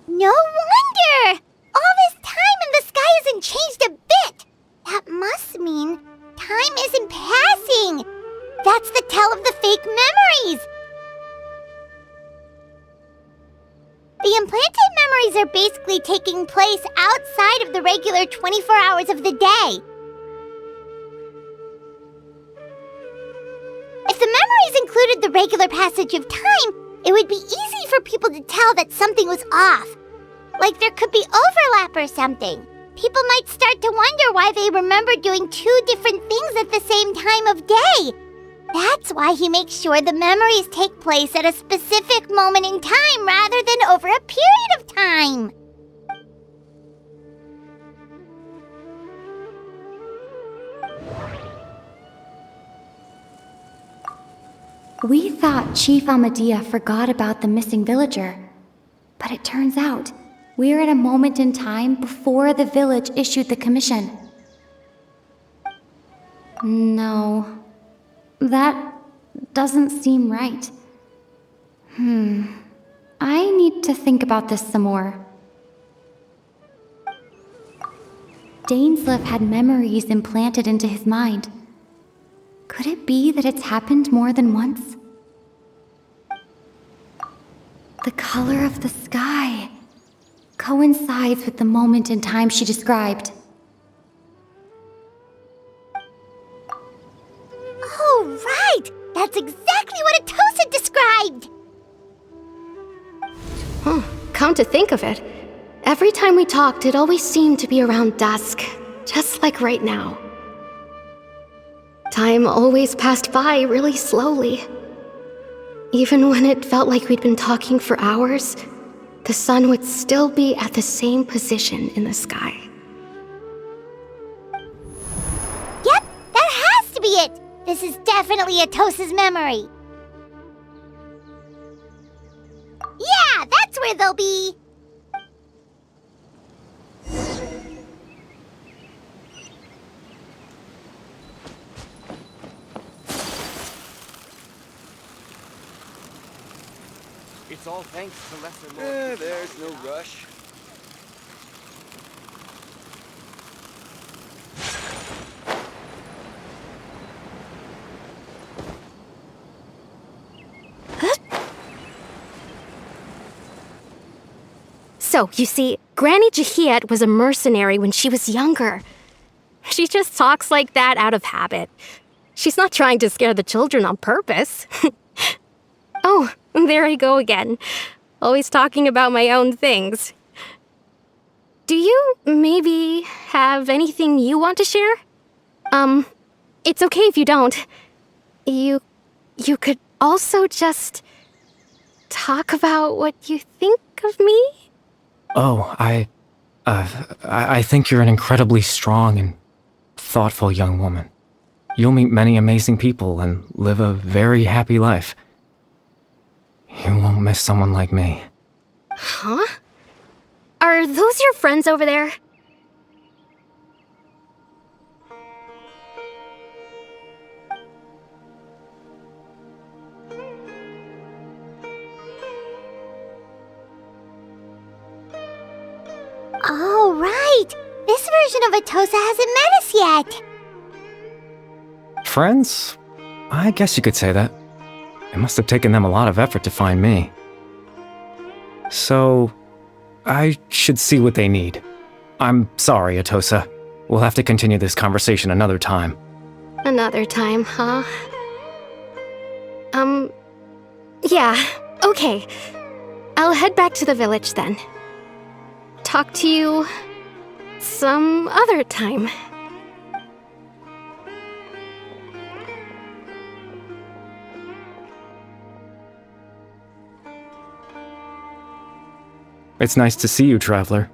No wonder! All this time and the sky hasn't changed a bit! That must mean time isn't passing! That's the tell of the fake memories! are basically taking place outside of the regular 24 hours of the day. If the memories included the regular passage of time, it would be easy for people to tell that something was off. Like there could be overlap or something. People might start to wonder why they remember doing two different things at the same time of day. That's why he makes sure the memories take place at a specific moment in time rather than over a period of time. We thought Chief Amadea forgot about the missing villager, but it turns out we're at a moment in time before the village issued the commission. No, that doesn't seem right. I need to think about this some more. Dainsleif had memories implanted into his mind. Could it be that it's happened more than once? The color of the sky coincides with the moment in time she described. Oh, right! That's exactly what Atosa described! Come to think of it, every time we talked, it always seemed to be around dusk, just like right now. Time always passed by really slowly. Even when it felt like we'd been talking for hours, the sun would still be at the same position in the sky. Yep, that has to be it! This is definitely Atosa's memory. Yeah, that's where they'll be! It's all thanks to Lesser Lord. There's no rush. So, you see, Granny Jahiet was a mercenary when she was younger. She just talks like that out of habit. She's not trying to scare the children on purpose. Oh, there I go again. Always talking about my own things. Do you maybe have anything you want to share? It's okay if you don't. You could also just talk about what you think of me? Oh, I think you're an incredibly strong and thoughtful young woman. You'll meet many amazing people and live a very happy life. You won't miss someone like me. Huh? Are those your friends over there? Oh, right! This version of Atosa hasn't met us yet! Friends? I guess you could say that. It must have taken them a lot of effort to find me. So, I should see what they need. I'm sorry, Atosa. We'll have to continue this conversation another time. Another time, huh? Yeah, okay. I'll head back to the village then. Talk to you some other time. It's nice to see you, Traveler.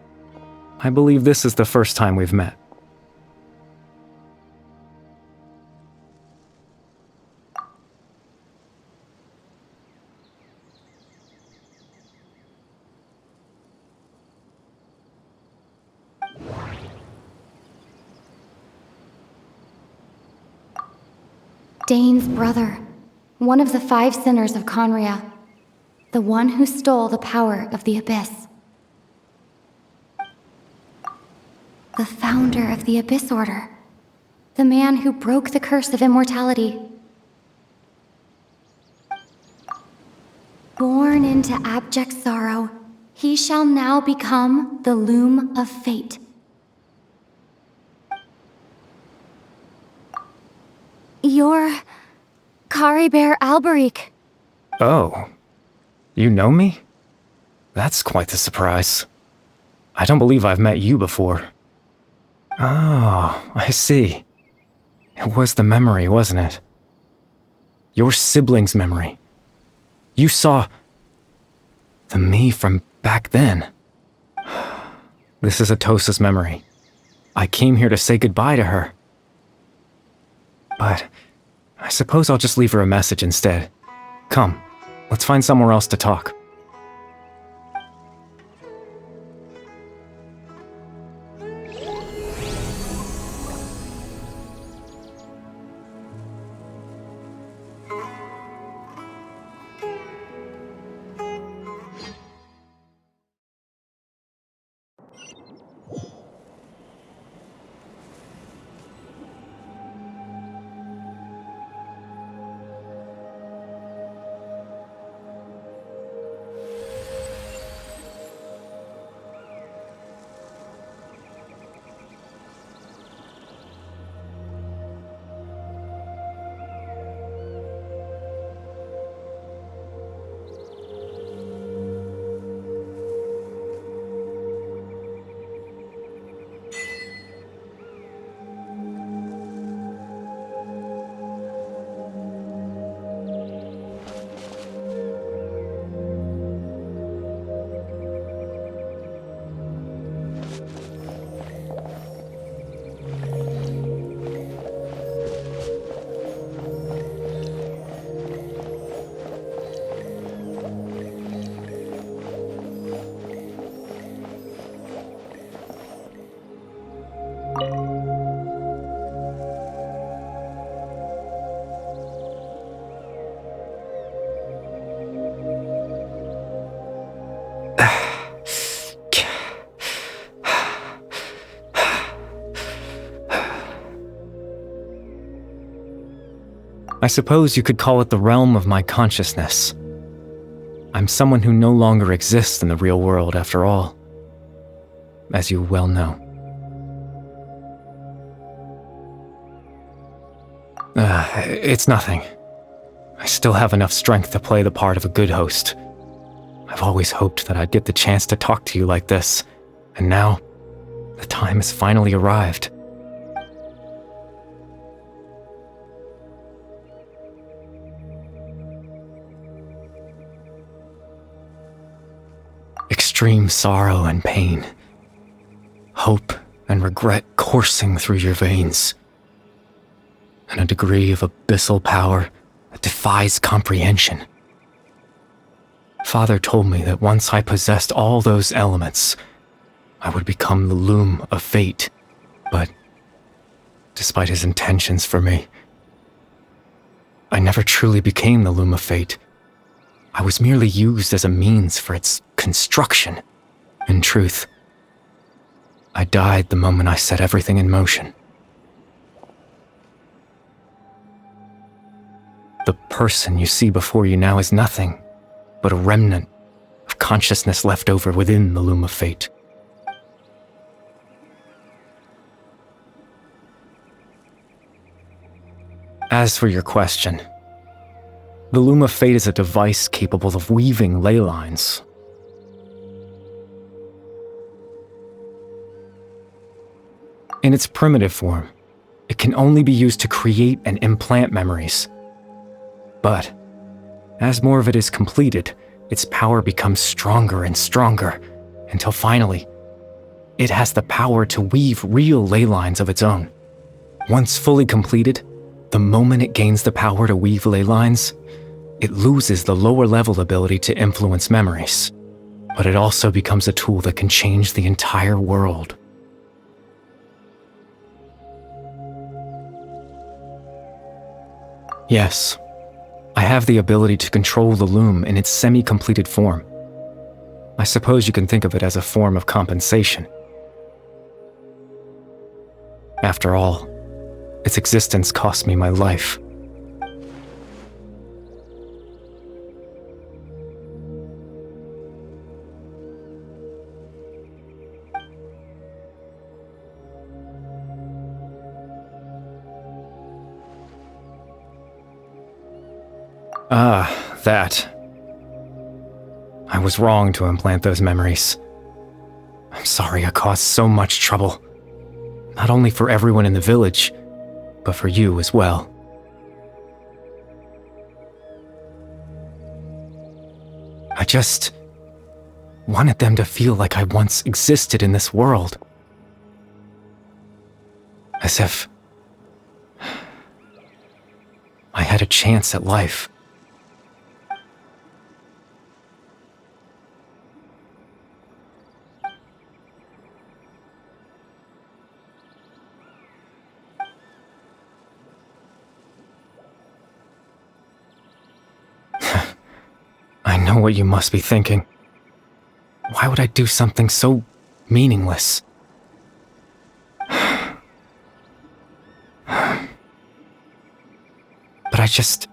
I believe this is the first time we've met. Dane's brother, one of the 5 sinners of Conria, the one who stole the power of the Abyss. The founder of the Abyss Order, the man who broke the curse of immortality. Born into abject sorrow, He shall now become the Loom of Fate. You're Caribert Alberic. Oh, you know me? That's quite the surprise. I don't believe I've met you before. Oh, I see. It was the memory, wasn't it? Your sibling's memory. You saw the me from back then. This is Atosa's memory. I came here to say goodbye to her. But I suppose I'll just leave her a message instead. Come, let's find somewhere else to talk. I suppose you could call it the realm of my consciousness. I'm someone who no longer exists in the real world, after all, as you well know. It's nothing. I still have enough strength to play the part of a good host. I've always hoped that I'd get the chance to talk to you like this, and now, the time has finally arrived. Extreme sorrow and pain, hope and regret coursing through your veins, and a degree of abyssal power that defies comprehension. Father told me that once I possessed all those elements, I would become the Loom of Fate, but despite his intentions for me, I never truly became the Loom of Fate. I was merely used as a means for its construction. In truth, I died the moment I set everything in motion. The person you see before you now is nothing but a remnant of consciousness left over within the Loom of Fate. As for your question, the Loom of Fate is a device capable of weaving ley lines. In its primitive form, it can only be used to create and implant memories. But, as more of it is completed, its power becomes stronger and stronger, until finally, it has the power to weave real ley lines of its own. Once fully completed, the moment it gains the power to weave ley lines, it loses the lower-level ability to influence memories, but it also becomes a tool that can change the entire world. Yes, I have the ability to control the loom in its semi-completed form. I suppose you can think of it as a form of compensation. After all, its existence cost me my life. That. I was wrong to implant those memories. I'm sorry I caused so much trouble. Not only for everyone in the village, but for you as well. I just wanted them to feel like I once existed in this world. As if I had a chance at life. I know what you must be thinking. Why would I do something so meaningless? But I just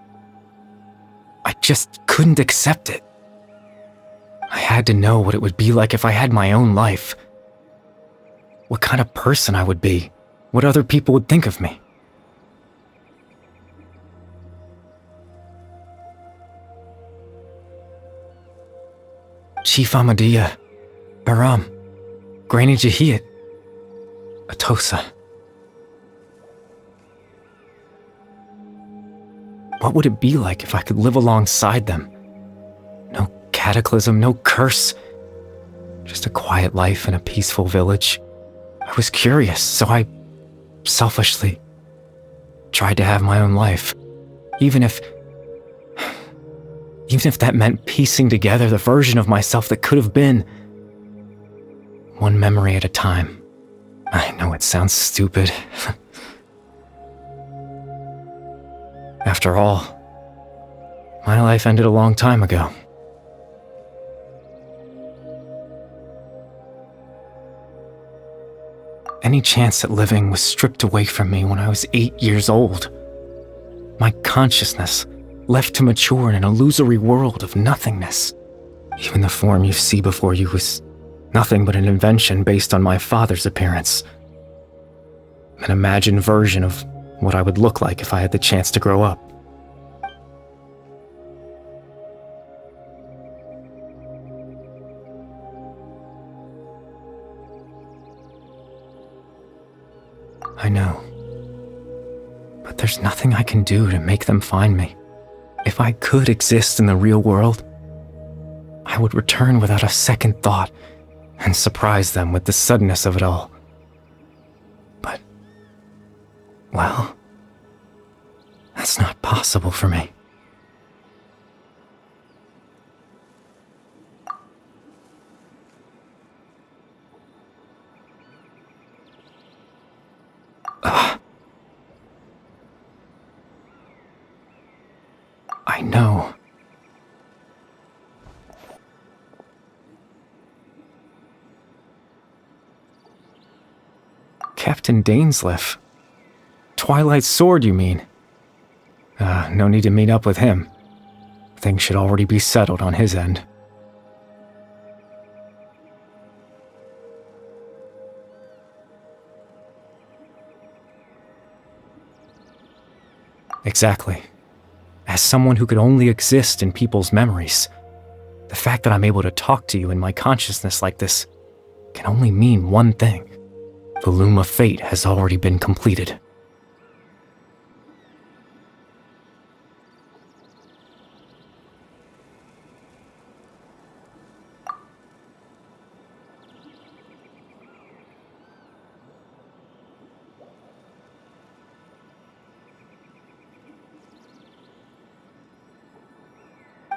couldn't accept it. I had to know what it would be like if I had my own life. What kind of person I would be. What other people would think of me. Chief Ahmadiyya, Baram, Granny Jahiyat, Atosa. What would it be like if I could live alongside them? No cataclysm, no curse. Just a quiet life in a peaceful village. I was curious, so I selfishly tried to have my own life. Even if that meant piecing together the version of myself that could have been. One memory at a time. I know it sounds stupid. After all, my life ended a long time ago. Any chance at living was stripped away from me when I was 8 years old. My consciousness left to mature in an illusory world of nothingness. Even the form you see before you was nothing but an invention based on my father's appearance. An imagined version of what I would look like if I had the chance to grow up. I know. But there's nothing I can do to make them find me. If I could exist in the real world, I would return without a second thought and surprise them with the suddenness of it all. But, well, that's not possible for me. I know. Captain Dainsleif. Twilight Sword, you mean? No need to meet up with him. Things should already be settled on his end. Exactly. As someone who could only exist in people's memories, the fact that I'm able to talk to you in my consciousness like this can only mean one thing. The loom of fate has already been completed.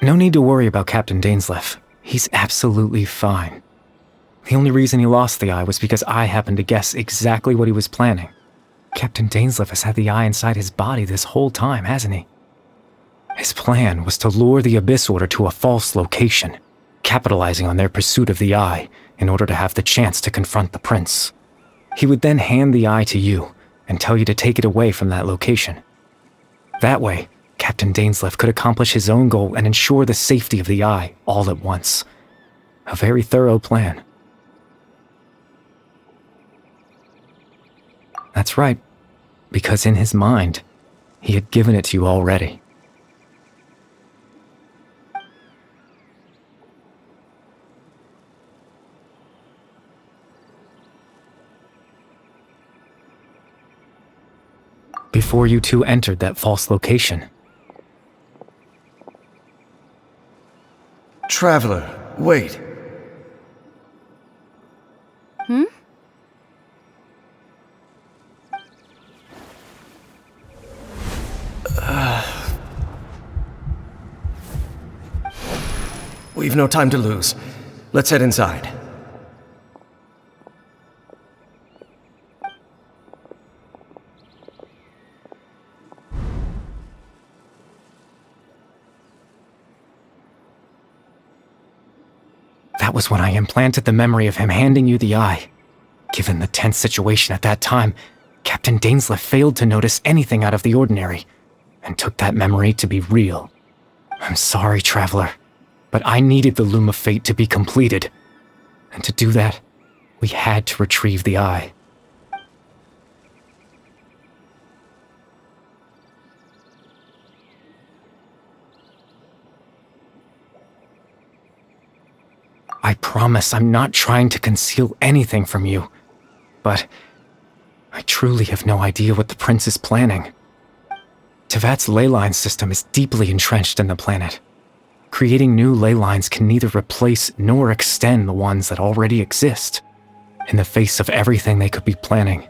No need to worry about Captain Dainsleif. He's absolutely fine. The only reason he lost the eye was because I happened to guess exactly what he was planning. Captain Dainsleif has had the eye inside his body this whole time, hasn't he? His plan was to lure the Abyss Order to a false location, capitalizing on their pursuit of the eye in order to have the chance to confront the prince. He would then hand the eye to you and tell you to take it away from that location. That way, Captain Dainsleif could accomplish his own goal and ensure the safety of the eye all at once. A very thorough plan. That's right, because in his mind, he had given it to you already. before you two entered that false location. Traveler, wait. Hmm? We've no time to lose. Let's head inside. That was when I implanted the memory of him handing you the eye. Given the tense situation at that time, Captain Dainsleif failed to notice anything out of the ordinary, and took that memory to be real. I'm sorry, Traveler, but I needed the Loom of Fate to be completed. And to do that, we had to retrieve the eye. I promise I'm not trying to conceal anything from you, but I truly have no idea what the Prince is planning. Tevat's ley line system is deeply entrenched in the planet. Creating new ley lines can neither replace nor extend the ones that already exist. In the face of everything they could be planning,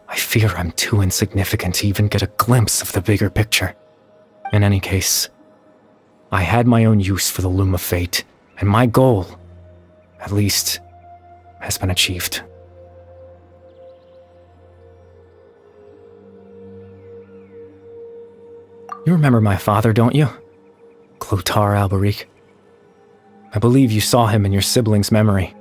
I fear I'm too insignificant to even get a glimpse of the bigger picture. In any case, I had my own use for the Loom of Fate, and my goal, at least, has been achieved. You remember my father, don't you? Clotar Alberic. I believe you saw him in your sibling's memory.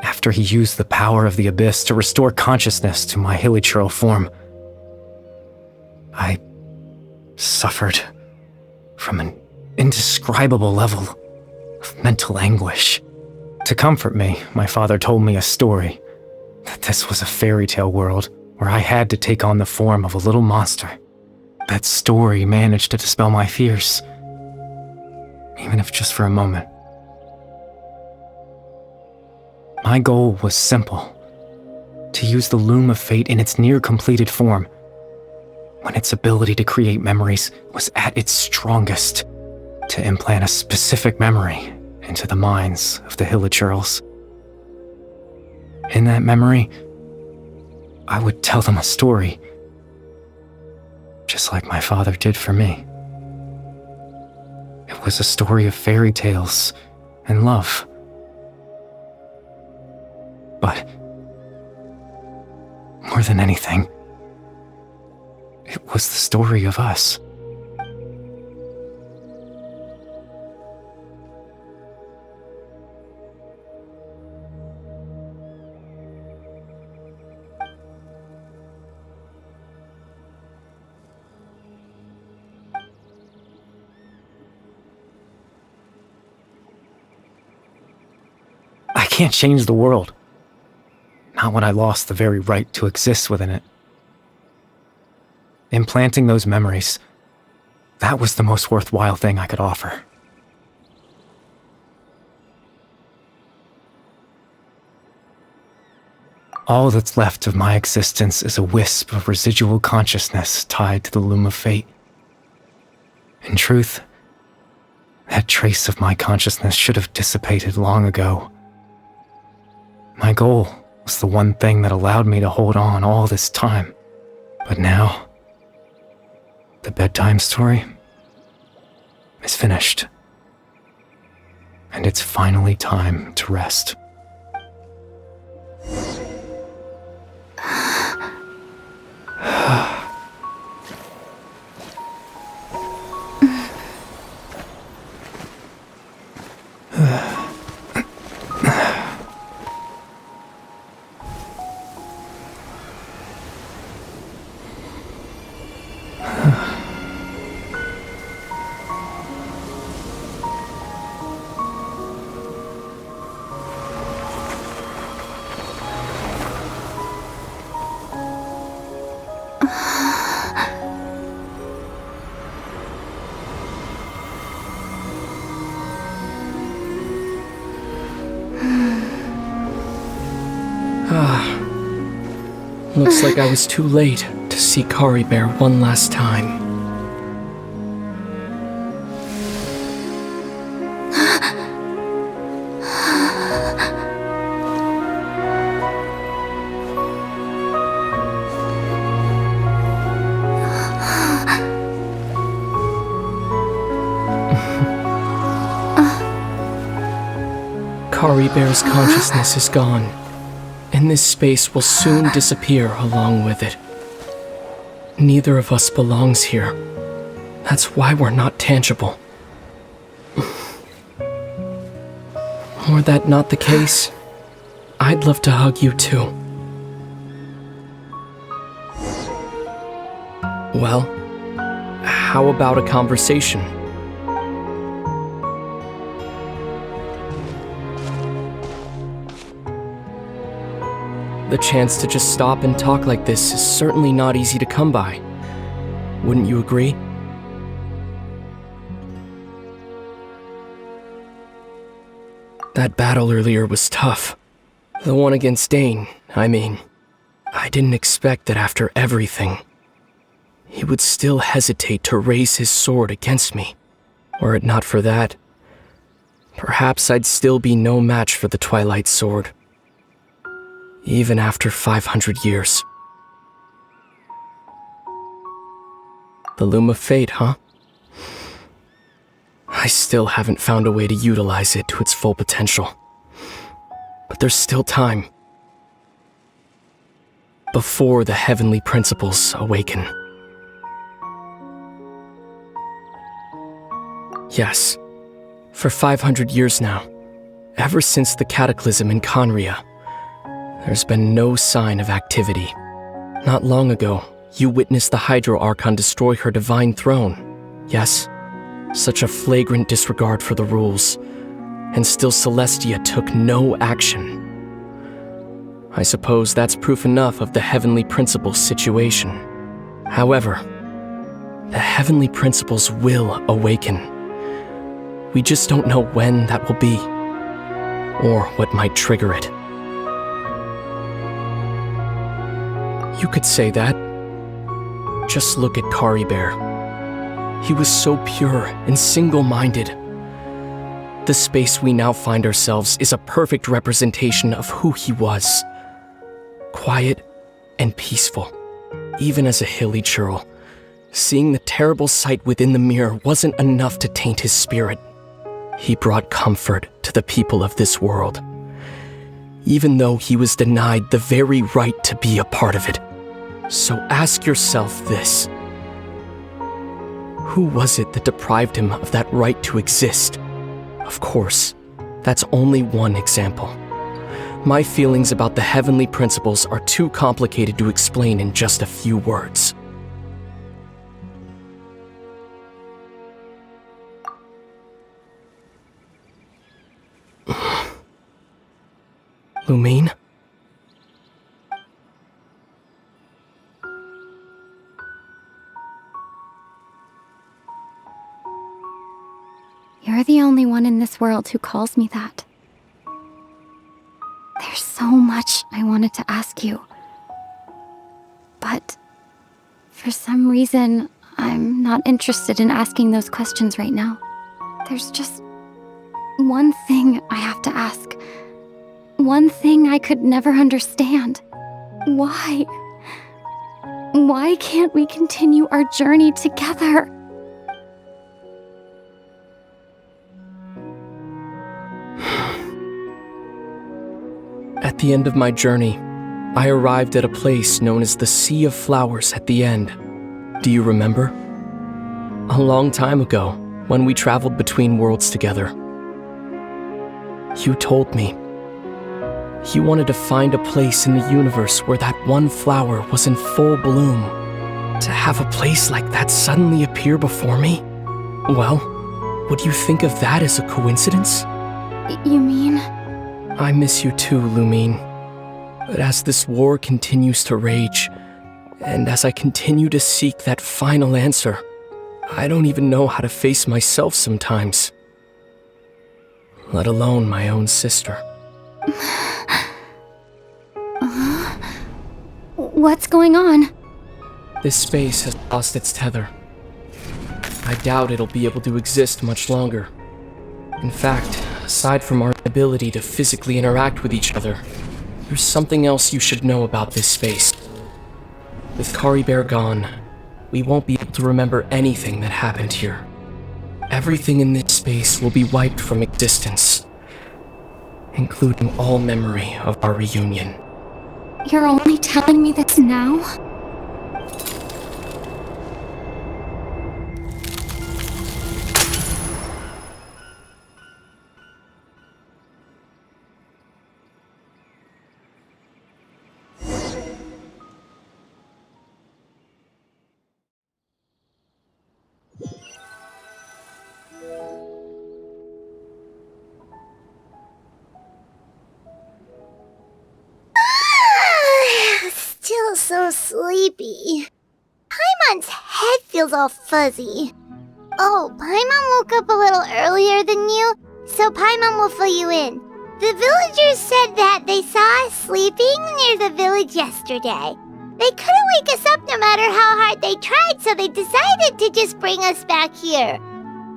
After he used the power of the Abyss to restore consciousness to my hilichurl form, I suffered from an indescribable level of mental anguish. To comfort me, my father told me a story, that this was a fairy tale world where I had to take on the form of a little monster. That story managed to dispel my fears, even if just for a moment. My goal was simple, to use the Loom of Fate in its near-completed form, when its ability to create memories was at its strongest, to implant a specific memory into the minds of the hilichurls. In that memory, I would tell them a story, just like my father did for me. It was a story of fairy tales and love. But more than anything, it was the story of us. I can't change the world. Not when I lost the very right to exist within it. Implanting those memories, that was the most worthwhile thing I could offer. All that's left of my existence is a wisp of residual consciousness tied to the Loom of Fate. In truth, that trace of my consciousness should have dissipated long ago. My goal was the one thing that allowed me to hold on all this time. But now, the bedtime story is finished. And it's finally time to rest. Looks like I was too late to see Kari Bear one last time. Kari Bear's consciousness is gone, and this space will soon disappear along with it. Neither of us belongs here. That's why we're not tangible. Were that not the case, I'd love to hug you too. Well, how about a conversation? The chance to just stop and talk like this is certainly not easy to come by. Wouldn't you agree? That battle earlier was tough. The one against Dane, I mean. I didn't expect that after everything, he would still hesitate to raise his sword against me. Were it not for that, perhaps I'd still be no match for the Twilight Sword. Even after 500 years. The Loom of Fate, huh? I still haven't found a way to utilize it to its full potential. But there's still time. Before the heavenly principles awaken. Yes, for 500 years now, ever since the cataclysm in Conria, there's been no sign of activity. Not long ago, you witnessed the Hydro Archon destroy her divine throne. Yes, such a flagrant disregard for the rules, and still Celestia took no action. I suppose that's proof enough of the Heavenly Principles situation. However, the Heavenly Principles will awaken. We just don't know when that will be, or what might trigger it. You could say that. Just look at Kari Bear. He was so pure and single-minded. The space we now find ourselves is a perfect representation of who he was. Quiet and peaceful. Even as a hilly churl, seeing the terrible sight within the mirror wasn't enough to taint his spirit. He brought comfort to the people of this world, even though he was denied the very right to be a part of it. So ask yourself this. Who was it that deprived him of that right to exist? Of course, that's only one example. My feelings about the Heavenly Principles are too complicated to explain in just a few words. Lumine? You're the only one in this world who calls me that. There's so much I wanted to ask you. But for some reason, I'm not interested in asking those questions right now. There's just one thing I have to ask. One thing I could never understand. Why? Why can't we continue our journey together? At the end of my journey, I arrived at a place known as the Sea of Flowers at the end. Do you remember? A long time ago, when we traveled between worlds together. You told me you wanted to find a place in the universe where that one flower was in full bloom. To have a place like that suddenly appear before me? Well, would you think of that as a coincidence? You mean? I miss you too, Lumine. But as this war continues to rage, and as I continue to seek that final answer, I don't even know how to face myself sometimes. Let alone my own sister. What's going on? This space has lost its tether. I doubt it'll be able to exist much longer. In fact, aside from our ability to physically interact with each other, there's something else you should know about this space. With Caribert gone, we won't be able to remember anything that happened here. Everything in this space will be wiped from existence, including all memory of our reunion. You're only telling me this now? Still so sleepy. Paimon's head feels all fuzzy. Oh, Paimon woke up a little earlier than you, so Paimon will fill you in. The villagers said that they saw us sleeping near the village yesterday. They couldn't wake us up no matter how hard they tried, so they decided to just bring us back here.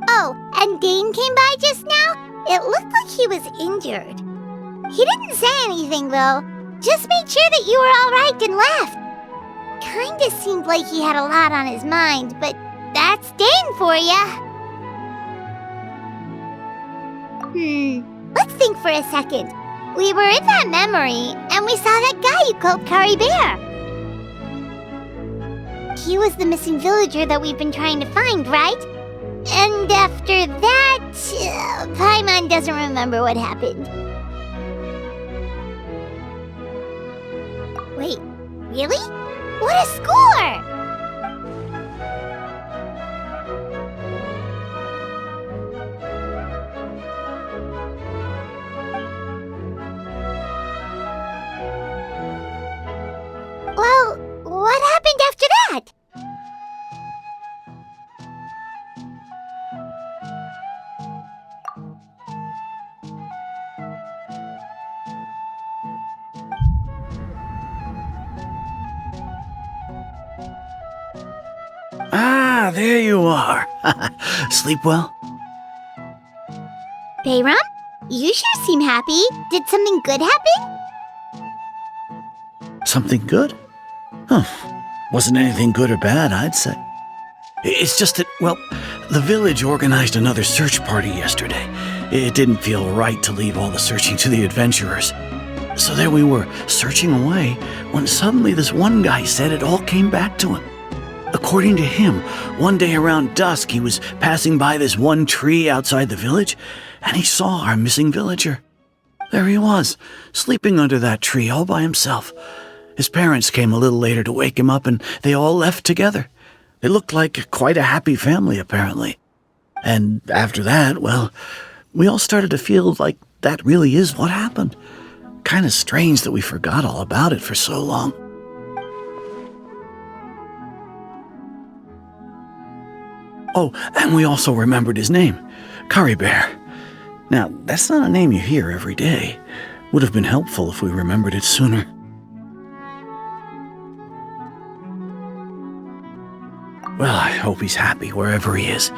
Oh, and Dane came by just now. It looked like he was injured. He didn't say anything, though. Just made sure that you were alright and left. Kinda seemed like he had a lot on his mind, but that's Dane for ya. Let's think for a second. We were in that memory, and we saw that guy you called Caribert. He was the missing villager that we've been trying to find, right? And after that, Paimon doesn't remember what happened. Wait, really? What a score! Well, what happened after that? Ah, there you are. Sleep well? Bayram? You sure seem happy. Did something good happen? Something good? Huh. Wasn't anything good or bad, I'd say. It's just that, well, the village organized another search party yesterday. It didn't feel right to leave all the searching to the adventurers. So there we were, searching away, when suddenly this one guy said it all came back to him. According to him, one day around dusk he was passing by this one tree outside the village, and he saw our missing villager. There he was, sleeping under that tree all by himself. His parents came a little later to wake him up, and they all left together. They looked like quite a happy family, apparently. And after that, well, we all started to feel like that really is what happened. Kind of strange that we forgot all about it for so long. Oh, and we also remembered his name, Caribert. Now, that's not a name you hear every day. Would have been helpful if we remembered it sooner. Well, I hope he's happy wherever he is,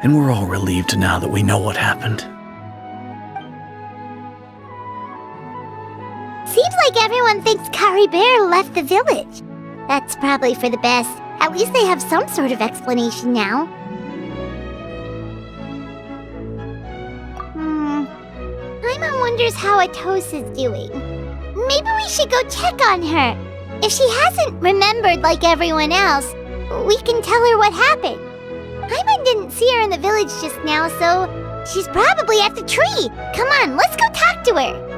and we're all relieved now that we know what happened. Seems like everyone thinks Caribert left the village. That's probably for the best. At least they have some sort of explanation now. Paimon wonders how Atos is doing. Maybe we should go check on her. If she hasn't remembered like everyone else, we can tell her what happened. Paimon didn't see her in the village just now, so she's probably at the tree. Come on, let's go talk to her.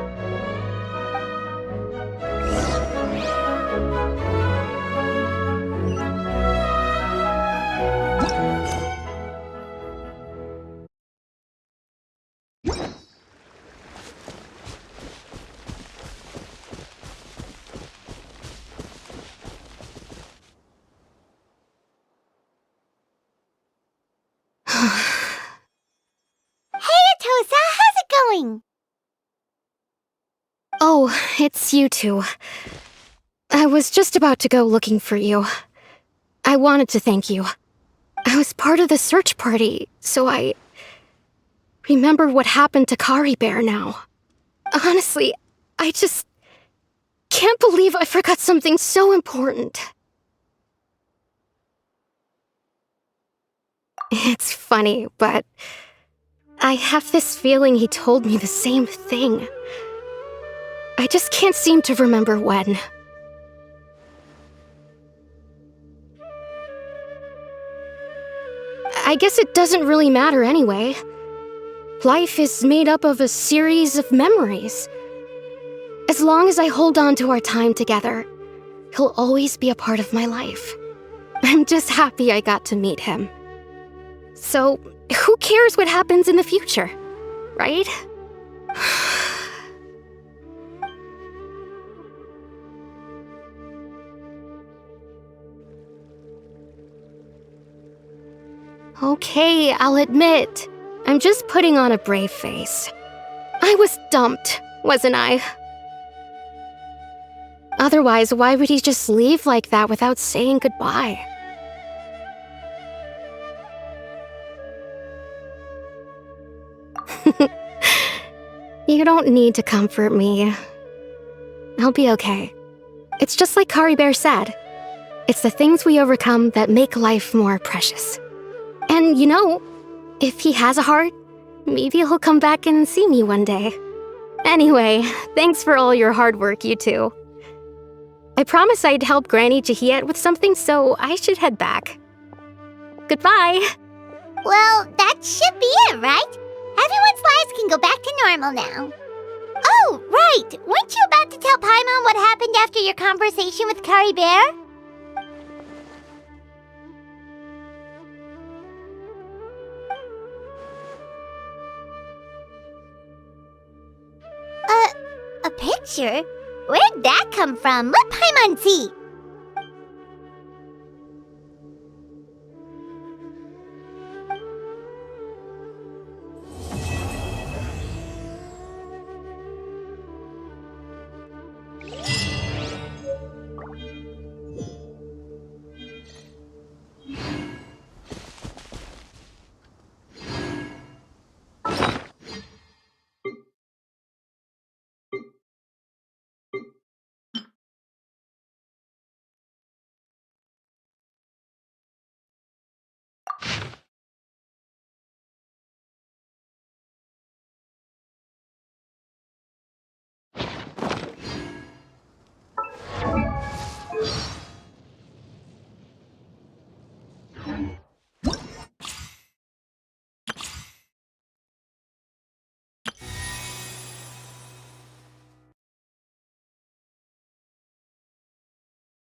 Oh, it's you two. I was just about to go looking for you. I wanted to thank you. I was part of the search party, so I remember what happened to Kari Bear now. Honestly, I just can't believe I forgot something so important. It's funny, but I have this feeling he told me the same thing. I just can't seem to remember when. I guess it doesn't really matter anyway. Life is made up of a series of memories. As long as I hold on to our time together, he'll always be a part of my life. I'm just happy I got to meet him. So, who cares what happens in the future, right? Okay, I'll admit, I'm just putting on a brave face. I was dumped, wasn't I? Otherwise, why would he just leave like that without saying goodbye? You don't need to comfort me. I'll be okay. It's just like Kari Bear said. It's the things we overcome that make life more precious. And you know, if he has a heart, maybe he'll come back and see me one day. Anyway, thanks for all your hard work, you two. I promised I'd help Granny Jahiet with something, so I should head back. Goodbye! Well, that should be it, right? Everyone's lives can go back to normal now. Oh, right! Weren't you about to tell Paimon what happened after your conversation with Kari Bear? A picture? Where'd that come from? Let Paimon see!